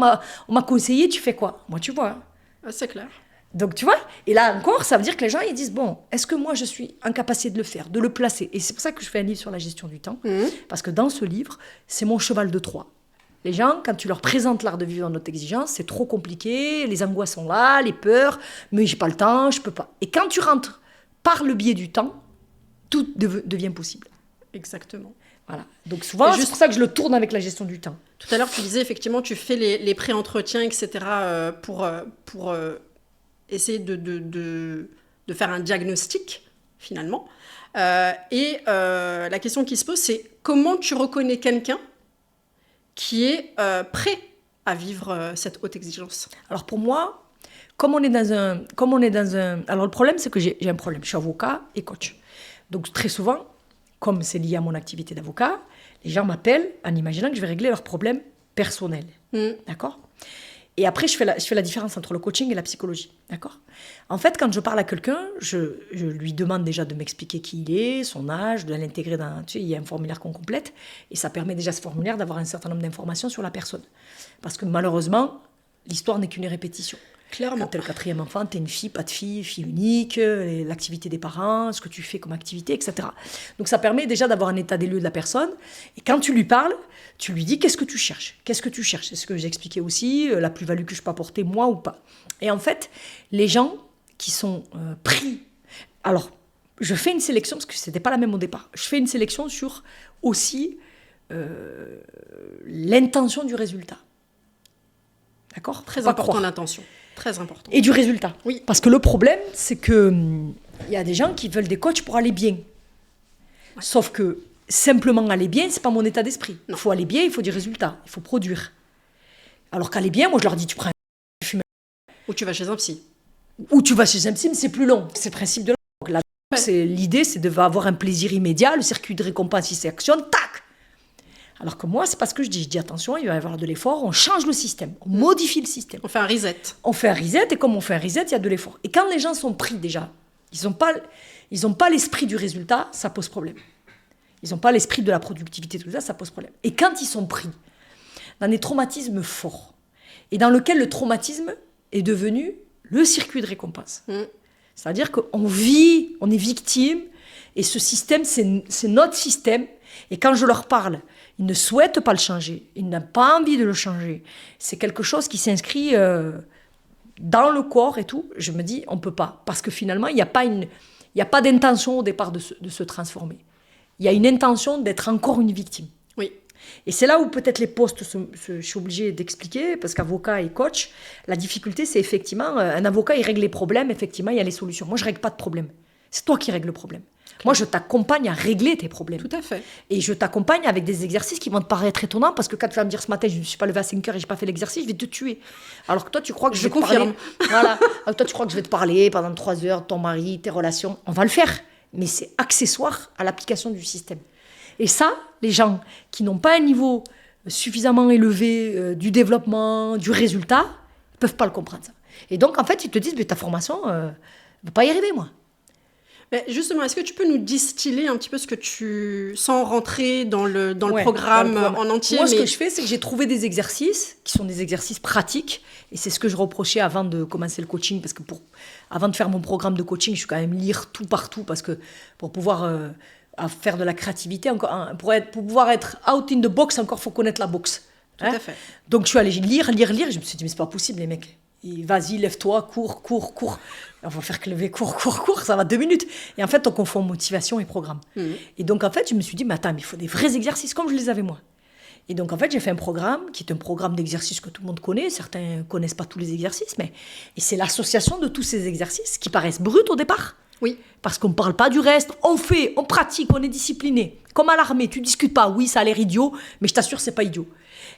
on m'a conseillé, tu fais quoi? Moi, tu vois. C'est clair. Donc, tu vois? Et là encore, ça veut dire que les gens, ils disent, bon, est-ce que moi, je suis en capacité de le faire, de le placer? Et c'est pour ça que je fais un livre sur la gestion du temps. Parce que dans ce livre, c'est mon cheval de Troie. Les gens, quand tu leur présentes l'art de vivre dans notre exigence, c'est trop compliqué, les angoisses sont là, les peurs, mais j'ai pas le temps, je peux pas. Et quand tu rentres par le biais du temps, tout devient possible. Exactement. Voilà. Donc souvent, c'est pour ça que je le tourne avec la gestion du temps. Tout à l'heure, tu disais effectivement, tu fais les pré-entretiens, etc., pour essayer de faire un diagnostic, finalement. Et la question qui se pose, c'est comment tu reconnais quelqu'un qui est prêt à vivre cette haute exigence? Alors pour moi, comme on est dans un... Alors le problème, c'est que j'ai un problème. Je suis avocat et coach. Donc très souvent, comme c'est lié à mon activité d'avocat, les gens m'appellent en imaginant que je vais régler leurs problèmes personnels. D'accord? Et après, je fais la différence entre le coaching et la psychologie. D'accord? En fait, quand je parle à quelqu'un, je lui demande déjà de m'expliquer qui il est, son âge, de l'intégrer dans... Tu sais, il y a un formulaire qu'on complète. Et ça permet déjà, ce formulaire, d'avoir un certain nombre d'informations sur la personne. Parce que malheureusement, l'histoire n'est qu'une répétition. Clairement. Quand t'es le 4e enfant, t'es une fille, pas de fille, fille unique, l'activité des parents, ce que tu fais comme activité, etc. Donc ça permet déjà d'avoir un état des lieux de la personne. Et quand tu lui parles, tu lui dis qu'est-ce que tu cherches? Qu'est-ce que tu cherches? C'est ce que j'ai expliqué aussi, la plus-value que je peux apporter, moi ou pas. Et en fait, les gens qui sont pris... Alors, je fais une sélection, parce que c'était pas la même au départ. Je fais une sélection sur aussi l'intention du résultat. D'accord? Très important, l'intention. Très important. Et du résultat. Oui. Parce que le problème, c'est que y a des gens qui veulent des coachs pour aller bien. Ouais. Sauf que simplement aller bien, c'est pas mon état d'esprit. Il faut aller bien, il faut du résultat, il faut produire. Alors qu'aller bien, moi je leur dis, tu prends un fume. Ou tu vas chez un psy. Ou tu vas chez un psy, mais c'est plus long. C'est le principe de la l'idée, c'est d'avoir un plaisir immédiat, le circuit de récompense, il s'actionne, tac. Alors que moi, c'est pas ce que je dis. Je dis attention, il va y avoir de l'effort, on change le système, on modifie le système. On fait un reset. On fait un reset, et comme on fait un reset, il y a de l'effort. Et quand les gens sont pris déjà, ils n'ont pas l'esprit du résultat, ça pose problème. Ils n'ont pas l'esprit de la productivité, tout ça, ça pose problème. Et quand ils sont pris dans des traumatismes forts, et dans lequel le traumatisme est devenu le circuit de récompense. C'est-à-dire qu'on vit, on est victime, et ce système, c'est notre système. Et quand je leur parle, ils ne souhaitent pas le changer, ils n'ont pas envie de le changer. C'est quelque chose qui s'inscrit dans le corps et tout. Je me dis, on ne peut pas. Parce que finalement, il n'y a pas d'intention au départ de se transformer. Il y a une intention d'être encore une victime. Oui. Et c'est là où peut-être les postes, je suis obligée d'expliquer, parce qu'avocat et coach, la difficulté, c'est effectivement, un avocat, il règle les problèmes, effectivement, il y a les solutions. Moi, je ne règle pas de problème. C'est toi qui règles le problème. Moi, je t'accompagne à régler tes problèmes. Tout à fait. Et je t'accompagne avec des exercices qui vont te paraître étonnants, parce que quand tu vas me dire ce matin, je ne suis pas levée à 5 heures et je n'ai pas fait l'exercice, je vais te tuer. Alors que toi, tu crois que je vais te parler. Voilà. Alors toi, tu crois que je vais te parler pendant 3 heures, ton mari, tes relations. On va le faire. Mais c'est accessoire à l'application du système. Et ça, les gens qui n'ont pas un niveau suffisamment élevé du développement, du résultat, ne peuvent pas le comprendre. Ça. Et donc, en fait, ils te disent, mais ta formation, je ne vais pas y arriver, moi. Mais justement, est-ce que tu peux nous distiller un petit peu ce que tu... sans rentrer dans le programme en entier? Moi, ce que je fais, c'est que j'ai trouvé des exercices qui sont des exercices pratiques. Et c'est ce que je reprochais avant de commencer le coaching. Parce que avant de faire mon programme de coaching, je suis quand même lire tout partout. Parce que pour pouvoir faire de la créativité, pour pouvoir être out in the box, encore, il faut connaître la boxe. Tout à fait. Donc, je suis allée lire. Et je me suis dit, mais c'est pas possible, les mecs. Vas-y, lève-toi, cours. On va faire que lever, cours, ça va 2 minutes. Et en fait, on confond motivation et programme. Et donc, en fait, je me suis dit, mais attends, mais il faut des vrais exercices comme je les avais moi. Et donc, en fait, j'ai fait un programme qui est un programme d'exercices que tout le monde connaît. Certains ne connaissent pas tous les exercices, et c'est l'association de tous ces exercices qui paraissent bruts au départ. Oui. Parce qu'on ne parle pas du reste. On fait, on pratique, on est discipliné. Comme à l'armée, tu ne discutes pas. Oui, ça a l'air idiot, mais je t'assure, ce n'est pas idiot.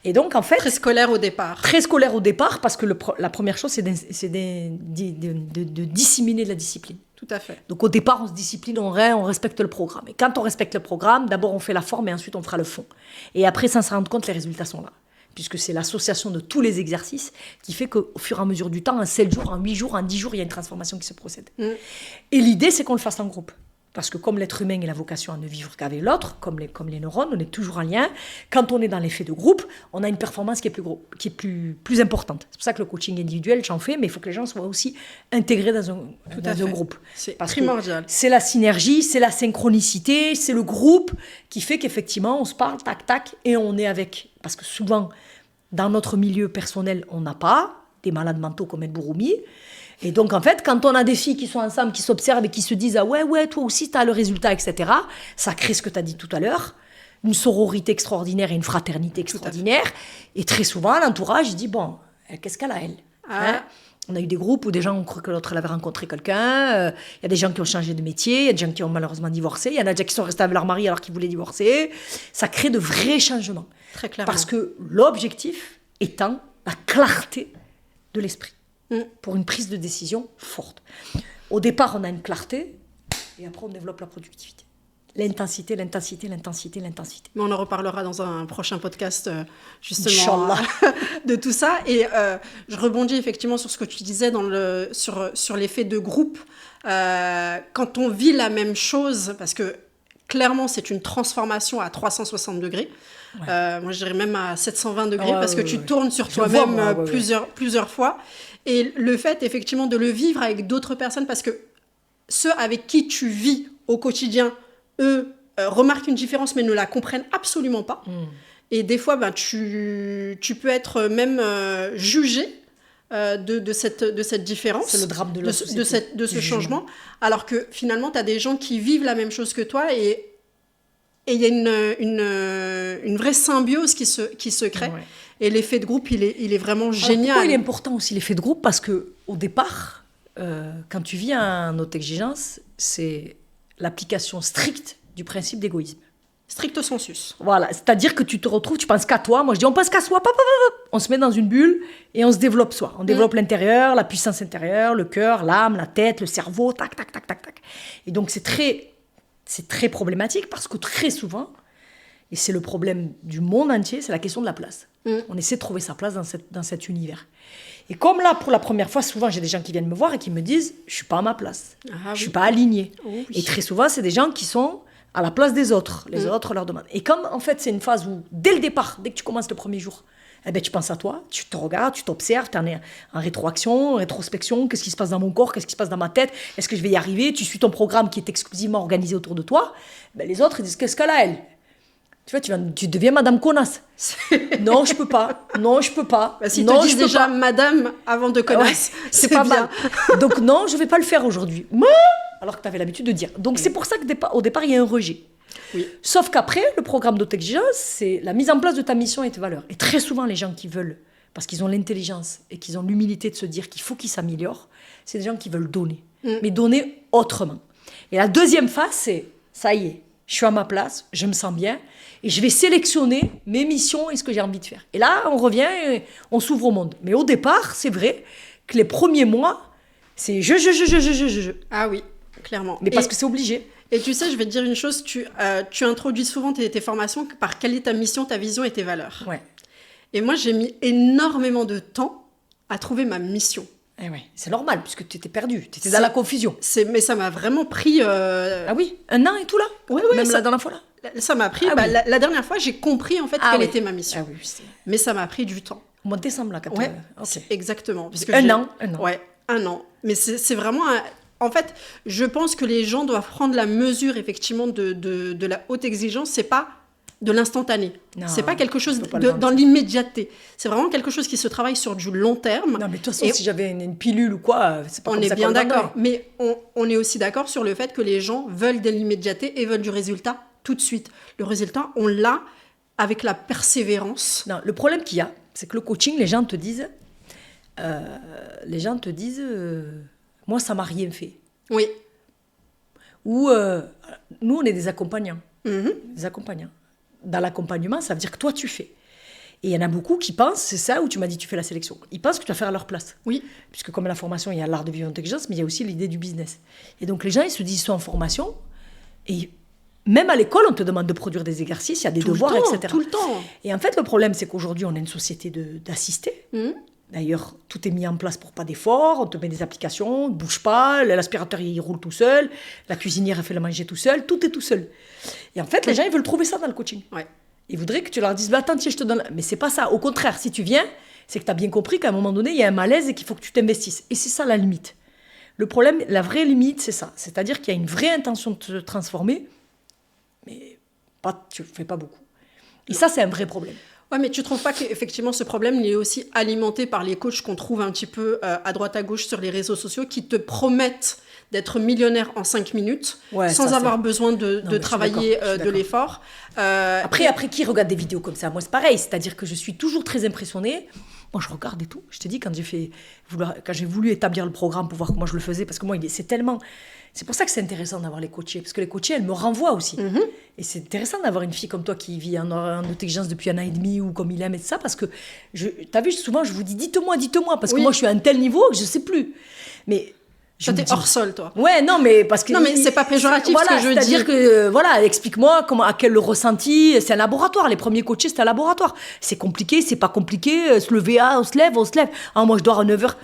Et donc, en fait... Très scolaire au départ. Très scolaire au départ, parce que la première chose, c'est de disséminer de la discipline. Tout à fait. Donc au départ, on se discipline, on respecte le programme. Et quand on respecte le programme, d'abord on fait la forme et ensuite on fera le fond. Et après, sans se rendre compte, les résultats sont là. Puisque c'est l'association de tous les exercices qui fait qu'au fur et à mesure du temps, en 7 jours, en 8 jours, en 10 jours, il y a une transformation qui se procède. Et l'idée, c'est qu'on le fasse en groupe. Parce que comme l'être humain a la vocation à ne vivre qu'avec l'autre, comme les neurones, on est toujours en lien. Quand on est dans l'effet de groupe, on a une performance qui est plus importante. C'est pour ça que le coaching individuel, j'en fais, mais il faut que les gens soient aussi intégrés dans un groupe. C'est primordial. C'est la synergie, c'est la synchronicité, c'est le groupe qui fait qu'effectivement, on se parle, tac, tac, et on est avec. Parce que souvent, dans notre milieu personnel, on n'a pas des malades mentaux comme El Bouroumi. Et donc, en fait, quand on a des filles qui sont ensemble, qui s'observent et qui se disent « Ah ouais, toi aussi, tu as le résultat, etc. » Ça crée ce que tu as dit tout à l'heure, une sororité extraordinaire et une fraternité extraordinaire. Et très souvent, l'entourage dit « Bon, qu'est-ce qu'elle a, elle hein ?» On a eu des groupes où des gens ont cru que l'autre elle avait rencontré quelqu'un. Il y a des gens qui ont changé de métier. Il y a des gens qui ont malheureusement divorcé. Il y en a déjà qui sont restés avec leur mari alors qu'ils voulaient divorcer. Ça crée de vrais changements. Très clairement. Parce que l'objectif étant la clarté de l'esprit. Pour une prise de décision forte. Au départ, on a une clarté, et après, on développe la productivité. L'intensité. Mais on en reparlera dans un prochain podcast, justement, de tout ça. Et je rebondis effectivement sur ce que tu disais sur l'effet de groupe. Quand on vit la même chose, parce que clairement, c'est une transformation à 360 degrés. Ouais. Moi, je dirais même à 720 degrés, parce que tu tournes sur toi-même plusieurs fois. Et le fait, effectivement, de le vivre avec d'autres personnes, parce que ceux avec qui tu vis au quotidien, eux, remarquent une différence, mais ne la comprennent absolument pas. Et des fois, tu peux être même jugé de cette différence. C'est le drame de la société. De ce changement. Alors que finalement, tu as des gens qui vivent la même chose que toi, et il y a une vraie symbiose qui se crée. Ouais. Et l'effet de groupe, il est vraiment génial. Pourquoi il est important aussi l'effet de groupe ? Parce qu'au départ, quand tu vis en haute exigence, c'est l'application stricte du principe d'égoïsme. Stricto sensus. Voilà, c'est-à-dire que tu te retrouves, tu penses qu'à toi. Moi, je dis, on pense qu'à soi. On se met dans une bulle et on se développe soi. On développe l'intérieur, la puissance intérieure, le cœur, l'âme, la tête, le cerveau, tac, tac, tac, tac, tac. Et donc, c'est très problématique parce que très souvent, et c'est le problème du monde entier, c'est la question de la place. On essaie de trouver sa place dans cet univers. Et comme là, pour la première fois, souvent, j'ai des gens qui viennent me voir et qui me disent « je ne suis pas à ma place, je ne suis pas alignée ». Et très souvent, c'est des gens qui sont à la place des autres. Les autres leur demandent. Et comme, en fait, c'est une phase où, dès le départ, dès que tu commences le premier jour, tu penses à toi, tu te regardes, tu t'observes, tu es en rétroaction, en rétrospection, qu'est-ce qui se passe dans mon corps, qu'est-ce qui se passe dans ma tête, est-ce que je vais y arriver, tu suis ton programme qui est exclusivement organisé autour de toi. Les autres, ils disent « qu'est-ce qu'elle a, elle ?» Tu vois, tu deviens Madame Connasse. Non, je peux pas. Non, je peux pas. Bah, si tu dis déjà Madame avant de connasse, c'est pas bien. Donc non, je vais pas le faire aujourd'hui. Alors que tu avais l'habitude de dire. Donc c'est pour ça qu'au départ, il y a un rejet. Oui. Sauf qu'après, le programme d'auto-exigence, c'est la mise en place de ta mission et tes valeurs. Et très souvent, les gens qui veulent, parce qu'ils ont l'intelligence et qu'ils ont l'humilité de se dire qu'il faut qu'ils s'améliorent, c'est des gens qui veulent donner. Mais donner autrement. Et la deuxième phase, c'est, ça y est, je suis à ma place, je me sens bien, et je vais sélectionner mes missions et ce que j'ai envie de faire. Et là, on revient et on s'ouvre au monde. Mais au départ, c'est vrai que les premiers mois, c'est je. Ah oui, clairement. Mais parce que c'est obligé. Et tu sais, je vais te dire une chose, tu introduis souvent tes formations par quelle est ta mission, ta vision et tes valeurs. Ouais. Et moi, j'ai mis énormément de temps à trouver ma mission. Eh ouais, c'est normal, puisque tu étais perdu, tu étais dans la confusion. Mais ça m'a vraiment pris... Ah oui, 1 an et tout là. Oui, même la dernière fois là. Ça m'a pris... la dernière fois, j'ai compris en fait quelle était ma mission. Ah oui, mais ça m'a pris du temps. Au mois de décembre là, quand ouais, okay. Exactement. Parce que un an. Ouais, 1 an. Mais c'est vraiment... En fait, je pense que les gens doivent prendre la mesure effectivement de la haute exigence. C'est pas de l'instantané. Non, c'est pas quelque chose dans l'immédiateté. C'est vraiment quelque chose qui se travaille sur du long terme. Non, mais de toute façon, si j'avais une pilule ou quoi, c'est pas on comme est ça bien d'accord. Mais on est aussi d'accord sur le fait que les gens veulent de l'immédiateté et veulent du résultat tout de suite. Le résultat, on l'a avec la persévérance. Non, le problème qu'il y a, c'est que le coaching, les gens te disent, moi, ça m'a rien fait. Oui. Ou nous, on est des accompagnants. Mhm. Des accompagnants. Dans l'accompagnement, ça veut dire que toi, tu fais. Et il y en a beaucoup qui pensent, c'est ça où tu m'as dit tu fais la sélection. Ils pensent que tu vas faire à leur place. Oui. Puisque comme la formation, il y a l'art de vivre en intelligence, mais il y a aussi l'idée du business. Et donc les gens, ils se disent, ils sont en formation, et même à l'école, on te demande de produire des exercices, il y a des devoirs, etc. Tout le temps. Et en fait, le problème, c'est qu'aujourd'hui, on est une société d'assistés. Mhm. D'ailleurs, tout est mis en place pour pas d'effort, on te met des applications, ne bouge pas, l'aspirateur, il roule tout seul, la cuisinière, elle fait le manger tout seul, tout est tout seul. Et en fait, les gens, ils veulent trouver ça dans le coaching. Ouais. Ils voudraient que tu leur dises, attends, tiens, je te donne... Mais c'est pas ça. Au contraire, si tu viens, c'est que tu as bien compris qu'à un moment donné, il y a un malaise et qu'il faut que tu t'investisses. Et c'est ça la limite. Le problème, la vraie limite, c'est ça. C'est-à-dire qu'il y a une vraie intention de te transformer, mais tu ne fais pas beaucoup. Et ça, c'est un vrai problème. Ouais, mais tu trouves pas qu'effectivement ce problème il est aussi alimenté par les coachs qu'on trouve un petit peu à droite à gauche sur les réseaux sociaux qui te promettent d'être millionnaire en 5 minutes sans avoir besoin de travailler de l'effort. Après, qui regarde des vidéos comme ça? Moi, c'est pareil. C'est-à-dire que je suis toujours très impressionnée. Moi, je regarde et tout. Je te dis, quand j'ai voulu établir le programme pour voir comment je le faisais, parce que moi, c'est tellement... C'est pour ça que c'est intéressant d'avoir les coachés, parce que les coachés, elles me renvoient aussi. Mm-hmm. Et c'est intéressant d'avoir une fille comme toi qui vit en intelligence depuis 1 an et demi, ou comme il aime et tout ça, parce que, t'as vu, souvent, je vous dis, dites-moi, parce que moi, je suis à un tel niveau que je ne sais plus. Mais... Ça t'es hors sol, toi. Ouais, non, mais parce que... Non, mais c'est pas péjoratif voilà, ce que je dis. C'est-à-dire que, voilà, explique-moi à quel ressenti... C'est un laboratoire, les premiers coachés, c'est un laboratoire. C'est compliqué, c'est pas compliqué, se lever, on se lève. Ah, moi, je dors à 9h.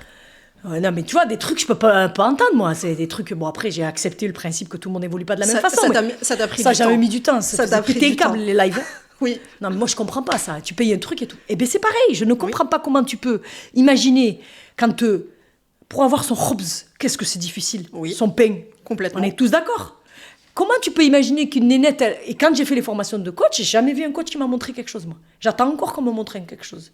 Non, mais tu vois, des trucs, je peux pas entendre, moi. C'est des trucs... Bon, après, j'ai accepté le principe que tout le monde n'évolue pas de la même façon. Ça t'a pris du temps. Ça, j'ai jamais mis du temps. Ça t'a pris pété du les câbles, temps. les lives. Oui. Non, mais moi, je comprends pas ça. Tu payes un truc et tout. Eh bien, c'est pareil. Je ne comprends pas comment tu peux imaginer quand... Pour avoir son khobz, qu'est-ce que c'est difficile. Oui. Son pain. Complètement. On est tous d'accord. Comment tu peux imaginer qu'une nénette... Et quand j'ai fait les formations de coach, j'ai jamais vu un coach qui m'a montré quelque chose, moi. J'attends encore qu'on me montre quelque chose.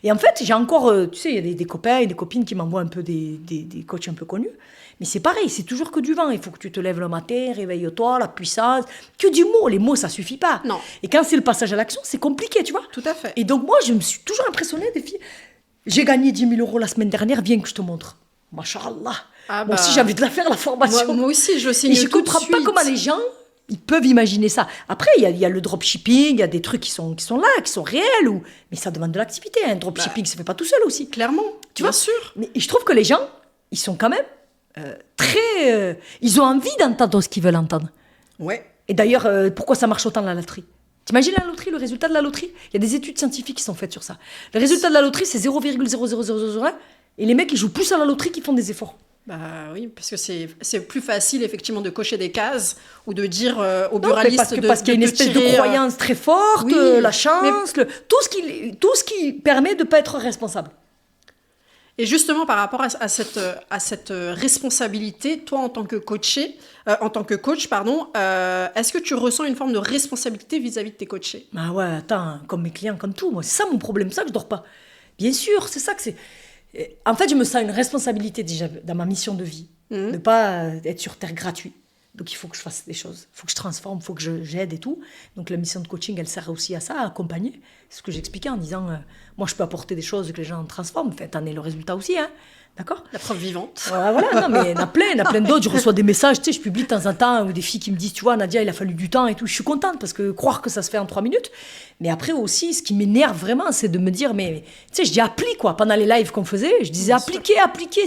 Et en fait, j'ai encore... tu sais, il y a des copains et des copines qui m'envoient un peu des coachs un peu connus. Mais c'est pareil, c'est toujours que du vent. Il faut que tu te lèves le matin, réveille-toi, la puissance. Que du mot. Les mots, ça suffit pas. Non. Et quand c'est le passage à l'action, c'est compliqué, tu vois. Tout à fait. Et donc, moi, je me suis toujours impressionnée des filles. J'ai gagné 10 000 € la semaine dernière, viens que je te montre. Masha'Allah. Moi aussi, j'ai envie de la faire, la formation. Moi aussi, je signe. Et je ne comprends pas comment les gens, ils peuvent imaginer ça. Après, il y a le dropshipping, il y a des trucs qui sont là, qui sont réels. Mais ça demande de l'activité. Un dropshipping, ça ne se fait pas tout seul aussi. Clairement, tu bien vois sûr. Mais je trouve que les gens, ils sont quand même très... ils ont envie d'entendre ce qu'ils veulent entendre. Ouais. Et d'ailleurs, pourquoi ça marche autant la loterie? T'imagines la loterie, le résultat de la loterie? Il y a des études scientifiques qui sont faites sur ça. Le résultat de la loterie, c'est 0,00001. Et les mecs, ils jouent plus à la loterie qu'ils font des efforts. Bah oui, parce que c'est plus facile, effectivement, de cocher des cases ou de dire aux buralistes parce qu'il y a une espèce de croyance très forte, oui, la chance, tout ce qui permet de ne pas être responsable. Et justement, par rapport à cette responsabilité, toi, en tant que coach, est-ce que tu ressens une forme de responsabilité vis-à-vis de tes coachés? Ah ouais, attends, comme mes clients, comme tout, moi, c'est ça mon problème, c'est ça que je dors pas. Bien sûr, c'est ça que c'est... En fait, je me sens une responsabilité déjà dans ma mission de vie, de ne pas être sur Terre gratuit. Donc, il faut que je fasse des choses, il faut que je transforme, il faut que j'aide et tout. Donc, la mission de coaching, elle sert aussi à ça, à accompagner. C'est ce que j'expliquais en disant, moi, je peux apporter des choses que les gens transforment. Enfin, t'en es le résultat aussi, hein. D'accord? La preuve vivante. Voilà, non, mais il y en a plein d'autres. Je reçois des messages, tu sais, je publie de temps en temps, ou des filles qui me disent, tu vois, Nadia, il a fallu du temps et tout. Je suis contente parce que croire que ça se fait en 3 minutes. Mais après aussi, ce qui m'énerve vraiment, c'est de me dire, mais tu sais, je dis applique, quoi. Pendant les lives qu'on faisait, je disais appliquez,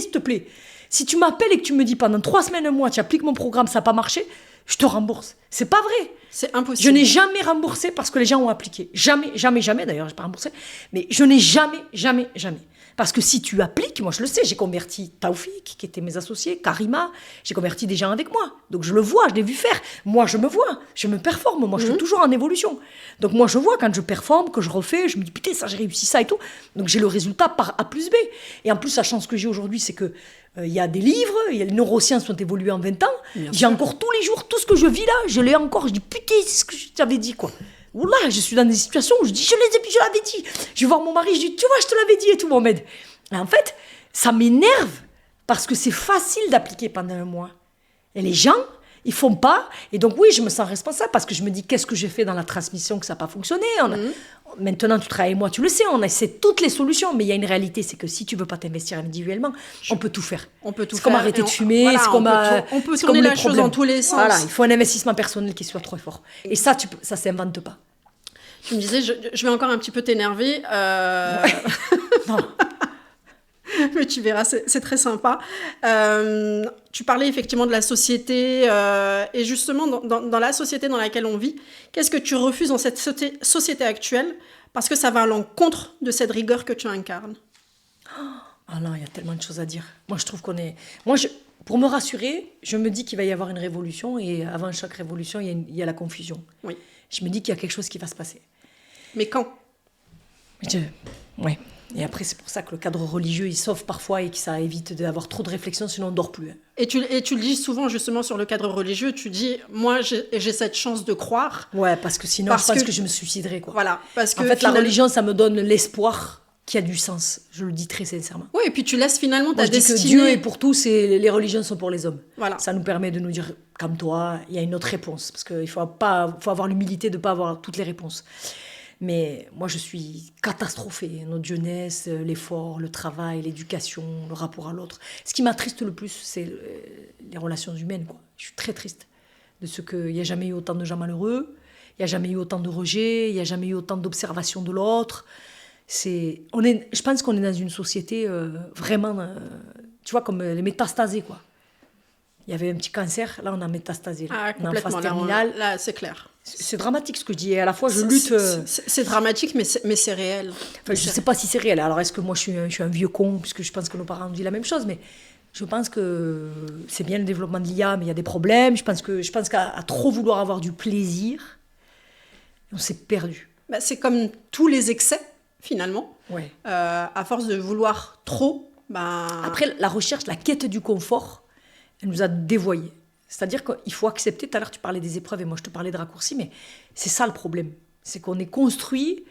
s'il te plaît. Si tu m'appelles et que tu me dis pendant 3 semaines, un mois, tu appliques mon programme, ça n'a pas marché, je te rembourse. C'est pas vrai. C'est impossible. Je n'ai jamais remboursé parce que les gens ont appliqué. Jamais, d'ailleurs, je n'ai pas remboursé. Mais je n'ai jamais. Parce que si tu appliques, moi je le sais, j'ai converti Taoufik, qui était mes associés, Karima, j'ai converti des gens avec moi. Donc je le vois, je l'ai vu faire. Moi je me vois, je me performe, moi je suis toujours en évolution. Donc moi je vois quand je performe, que je refais, je me dis putain ça j'ai réussi ça et tout. Donc j'ai le résultat par A plus B. Et en plus la chance que j'ai aujourd'hui c'est que il y a des livres, les neurosciences ont évolué en 20 ans. J'ai encore tous les jours, tout ce que je vis là, je l'ai encore, je dis putain c'est ce que je t'avais dit quoi. Oula, je suis dans des situations où je dis, je l'avais dit. Je vais voir mon mari, je dis, tu vois, je te l'avais dit et tout, Mohamed. Et en fait, ça m'énerve parce que c'est facile d'appliquer pendant un mois. Et les gens, Ils font pas. Et donc, oui, je me sens responsable parce que je me dis, qu'est-ce que j'ai fait dans la transmission que ça n'a pas fonctionné. Maintenant, tu travailles avec moi, tu le sais, on essaie toutes les solutions. Mais il y a une réalité, c'est que si tu veux pas t'investir individuellement, on peut tout faire. On peut tout c'est faire. comme arrêter de fumer, Voilà, c'est comme... on peut tourner la chose dans tous les sens. Voilà, il faut un investissement personnel qui soit trop fort. Et ça, ça s'invente pas. Tu me disais, je vais encore un petit peu t'énerver. Non. Mais tu verras, c'est très sympa. Tu parlais effectivement de la société. Et justement, dans la société dans laquelle on vit, qu'est-ce que tu refuses dans cette société actuelle parce que ça va à l'encontre de cette rigueur que tu incarnes? Ah non, il y a tellement de choses à dire. Moi, je trouve qu'on est... Pour me rassurer, je me dis qu'il va y avoir une révolution. Et avant chaque révolution, il y a la confusion. Oui. Je me dis qu'il y a quelque chose qui va se passer. Mais quand? Ouais. Et après, c'est pour ça que le cadre religieux, il sauve parfois et que ça évite d'avoir trop de réflexion, sinon on ne dort plus. Et tu le dis souvent, justement, sur le cadre religieux, tu dis, moi, j'ai cette chance de croire. Ouais, parce que sinon, je pense que je me suiciderais, quoi. Voilà. Parce que en fait, la religion, ça me donne l'espoir qui a du sens. Je le dis très sincèrement. Oui, et puis tu laisses finalement ta destinée... destinée... Je dis que Dieu est pour tous et les religions sont pour les hommes. Voilà. Ça nous permet de nous dire, comme toi, il y a une autre réponse. Parce qu'il faut avoir l'humilité de ne pas avoir toutes les réponses. Mais moi, je suis catastrophée. Notre jeunesse, l'effort, le travail, l'éducation, le rapport à l'autre. Ce qui m'attriste le plus, c'est les relations humaines, quoi. Je suis très triste de ce qu'il n'y a jamais eu autant de gens malheureux, il n'y a jamais eu autant de rejets, il n'y a jamais eu autant d'observation de l'autre. Je pense qu'on est dans une société vraiment, tu vois, comme les métastasés, quoi. Il y avait un petit cancer, là on a métastasé. Ah, on est en phase complètement, terminale. là c'est clair. C'est dramatique ce que je dis. Et à la fois, je lutte. C'est dramatique, mais c'est réel. Enfin, je ne sais pas si c'est réel. Alors, est-ce que moi, je suis un vieux con, puisque je pense que nos parents ont dit la même chose, mais je pense que c'est bien le développement de l'IA, mais il y a des problèmes. Je pense qu'à trop vouloir avoir du plaisir, on s'est perdu. Bah, c'est comme tous les excès, finalement. Ouais. À force de vouloir trop. Après, la recherche, la quête du confort, elle nous a dévoyés. C'est-à-dire qu'il faut accepter, tout à l'heure tu parlais des épreuves et moi je te parlais de raccourcis, mais c'est ça le problème. C'est qu'on est construit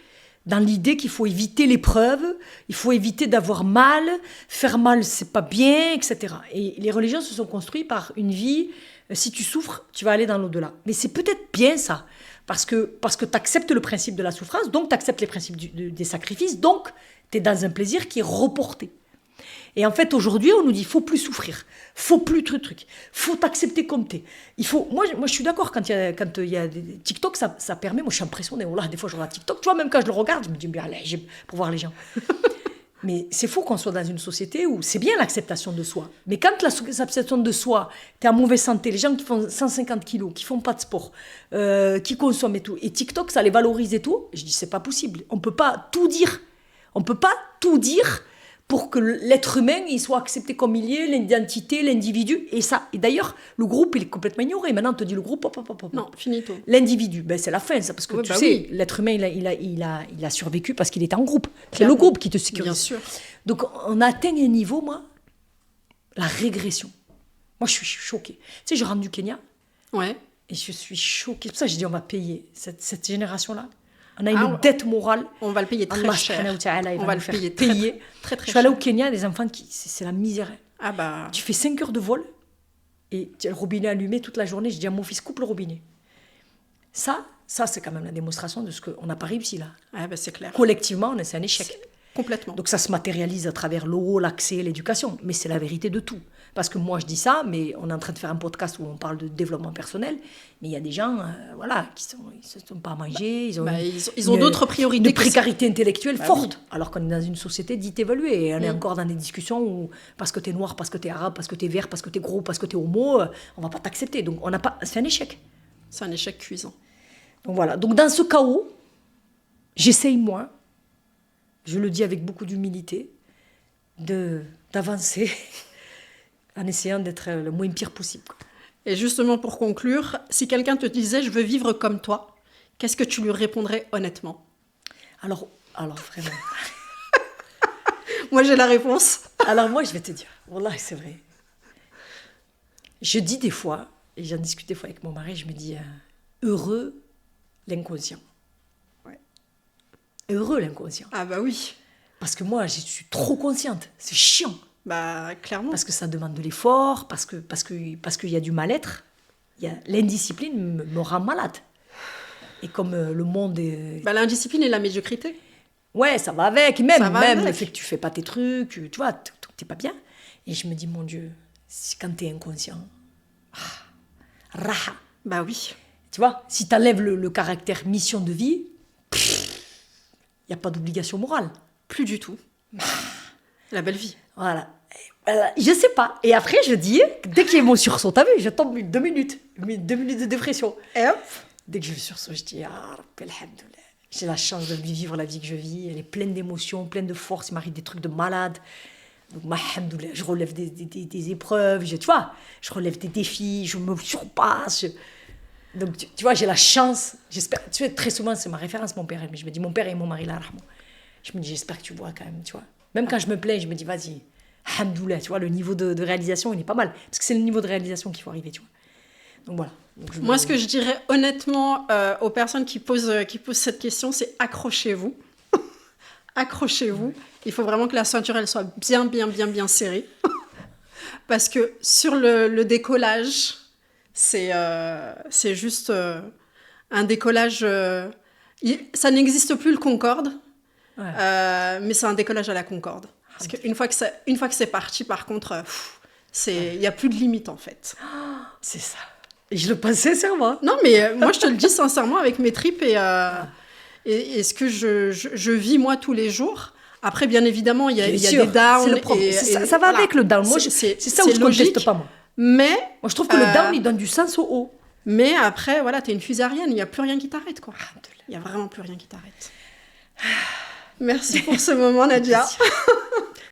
dans l'idée qu'il faut éviter l'épreuve, il faut éviter d'avoir mal, faire mal c'est pas bien, etc. Et les religions se sont construites par une vie, si tu souffres, tu vas aller dans l'au-delà. Mais c'est peut-être bien ça, parce que tu acceptes le principe de la souffrance, donc tu acceptes les principes des sacrifices, donc tu es dans un plaisir qui est reporté. Et en fait, aujourd'hui, on nous dit, faut plus souffrir, faut plus truc, faut t'accepter comme t'es. Moi, je suis d'accord quand il y a des TikTok, ça permet. Moi, je suis impressionnée. Oh là, des fois, je regarde TikTok. Tu vois, même quand je le regarde, je me dis, bien, allez, pour voir les gens. Mais c'est faux qu'on soit dans une société où c'est bien l'acceptation de soi. Mais quand l'acceptation de soi, t'es en mauvaise santé, les gens qui font 150 kilos, qui font pas de sport, qui consomment et tout, et TikTok, ça les valorise et tout, je dis, c'est pas possible. On peut pas tout dire. On peut pas tout dire pour que l'être humain il soit accepté comme il est, l'identité, l'individu. Et d'ailleurs, le groupe, il est complètement ignoré. Maintenant, on te dit le groupe, Non, finito. L'individu, c'est la fin, ça, parce que sais, oui. l'être humain, il a survécu parce qu'il était en groupe. C'est le groupe qui te sécurise. Bien sûr. Donc, on a atteint un niveau, moi, la régression. Moi, je suis choquée. Tu sais, je rentre du Kenya. Ouais. Et je suis choquée. C'est pour ça que j'ai dit, on va payer cette génération-là. On a une dette morale. On va le payer très cher. On va le faire payer. Très, très je suis allée au Kenya, des enfants c'est la misère. Ah bah. Tu fais 5 heures de vol et tu as le robinet allumé toute la journée. Je dis à mon fils, coupe le robinet. Ça c'est quand même la démonstration de ce qu'on n'a pas réussi là. Ah bah c'est clair. Collectivement, c'est un échec. Complètement. Donc ça se matérialise à travers l'eau, l'accès, l'éducation. Mais c'est la vérité de tout. Parce que moi, je dis ça, mais on est en train de faire un podcast où on parle de développement personnel. Mais il y a des gens, ils ne se sont pas à manger. Ils ont d'autres priorités. Une précarité intellectuelle forte. Oui. Alors qu'on est dans une société dite évoluée. Et on est encore dans des discussions où, parce que tu es noir, parce que tu es arabe, parce que tu es vert, parce que tu es gros, parce que tu es homo, on ne va pas t'accepter. Donc c'est un échec. C'est un échec cuisant. Donc voilà. Donc dans ce chaos, j'essaye, moi, je le dis avec beaucoup d'humilité, d'avancer en essayant d'être le moins pire possible. Et justement, pour conclure, si quelqu'un te disait « je veux vivre comme toi », qu'est-ce que tu lui répondrais honnêtement ? Alors vraiment. Moi, j'ai la réponse. Alors moi, je vais te dire, wallah, c'est vrai. Je dis des fois, et j'en discute des fois avec mon mari, je me dis, heureux l'inconscient. Ouais. Heureux l'inconscient. Ah bah oui. Parce que moi, je suis trop consciente. C'est chiant. Bah clairement. Parce que ça demande de l'effort, parce qu'il y a du mal-être. L'indiscipline me rend malade. Et comme le monde est... L'indiscipline et la médiocrité. Ouais, ça va avec. Même avec. Le fait que tu fais pas tes trucs, tu vois, t'es pas bien. Et je me dis, mon Dieu, quand t'es inconscient, raha. Bah oui. Tu vois, si t'enlèves le caractère mission de vie, il n'y a pas d'obligation morale. Plus du tout. La belle vie. Voilà. Je sais pas. Et après, je dis, dès qu'il y a mon sursaut, t'as vu, je tombe 2 minutes. 2 minutes de dépression. Et hop. Dès que je sursaut, je dis, Rabbi alhamdoulilah. J'ai la chance de vivre la vie que je vis. Elle est pleine d'émotions, pleine de force. Il m'arrive des trucs de malade. Donc, alhamdoulilah, je relève des épreuves. Tu vois, je relève des défis. Je me surpasse. Donc, tu vois, j'ai la chance. J'espère. Tu sais, très souvent, c'est ma référence, mon père. Mais je me dis, mon père et mon mari, là, je me dis, j'espère que tu vois quand même, tu vois. Même quand je me plains, je me dis, vas-y, alhamdoulilah, tu vois, le niveau de réalisation, il est pas mal. Parce que c'est le niveau de réalisation qu'il faut arriver, tu vois. Donc, voilà. Donc, Moi, ce que je dirais honnêtement aux personnes qui posent cette question, c'est accrochez-vous. Accrochez-vous. Il faut vraiment que la ceinture, elle soit bien, bien, bien, bien serrée. Parce que sur le décollage, c'est juste un décollage... ça n'existe plus, le Concorde. Ouais. Mais c'est un décollage à la Concorde. Parce qu'une fois que c'est parti, par contre, il n'y a plus de limite, en fait. C'est ça. Et je le pense sincèrement. Non, mais moi, je te le dis sincèrement avec mes tripes et ce que je vis, moi, tous les jours. Après, bien évidemment, il y a des downs. Ça va avec le down. Moi, c'est ça où je ne conteste pas, moi. Mais... Moi, je trouve que le down, il donne du sens au haut. Mais après, voilà, t'es une fusarienne, il n'y a plus rien qui t'arrête, quoi. Il n'y a vraiment plus rien qui t'arrête. Merci pour ce moment, Nadia.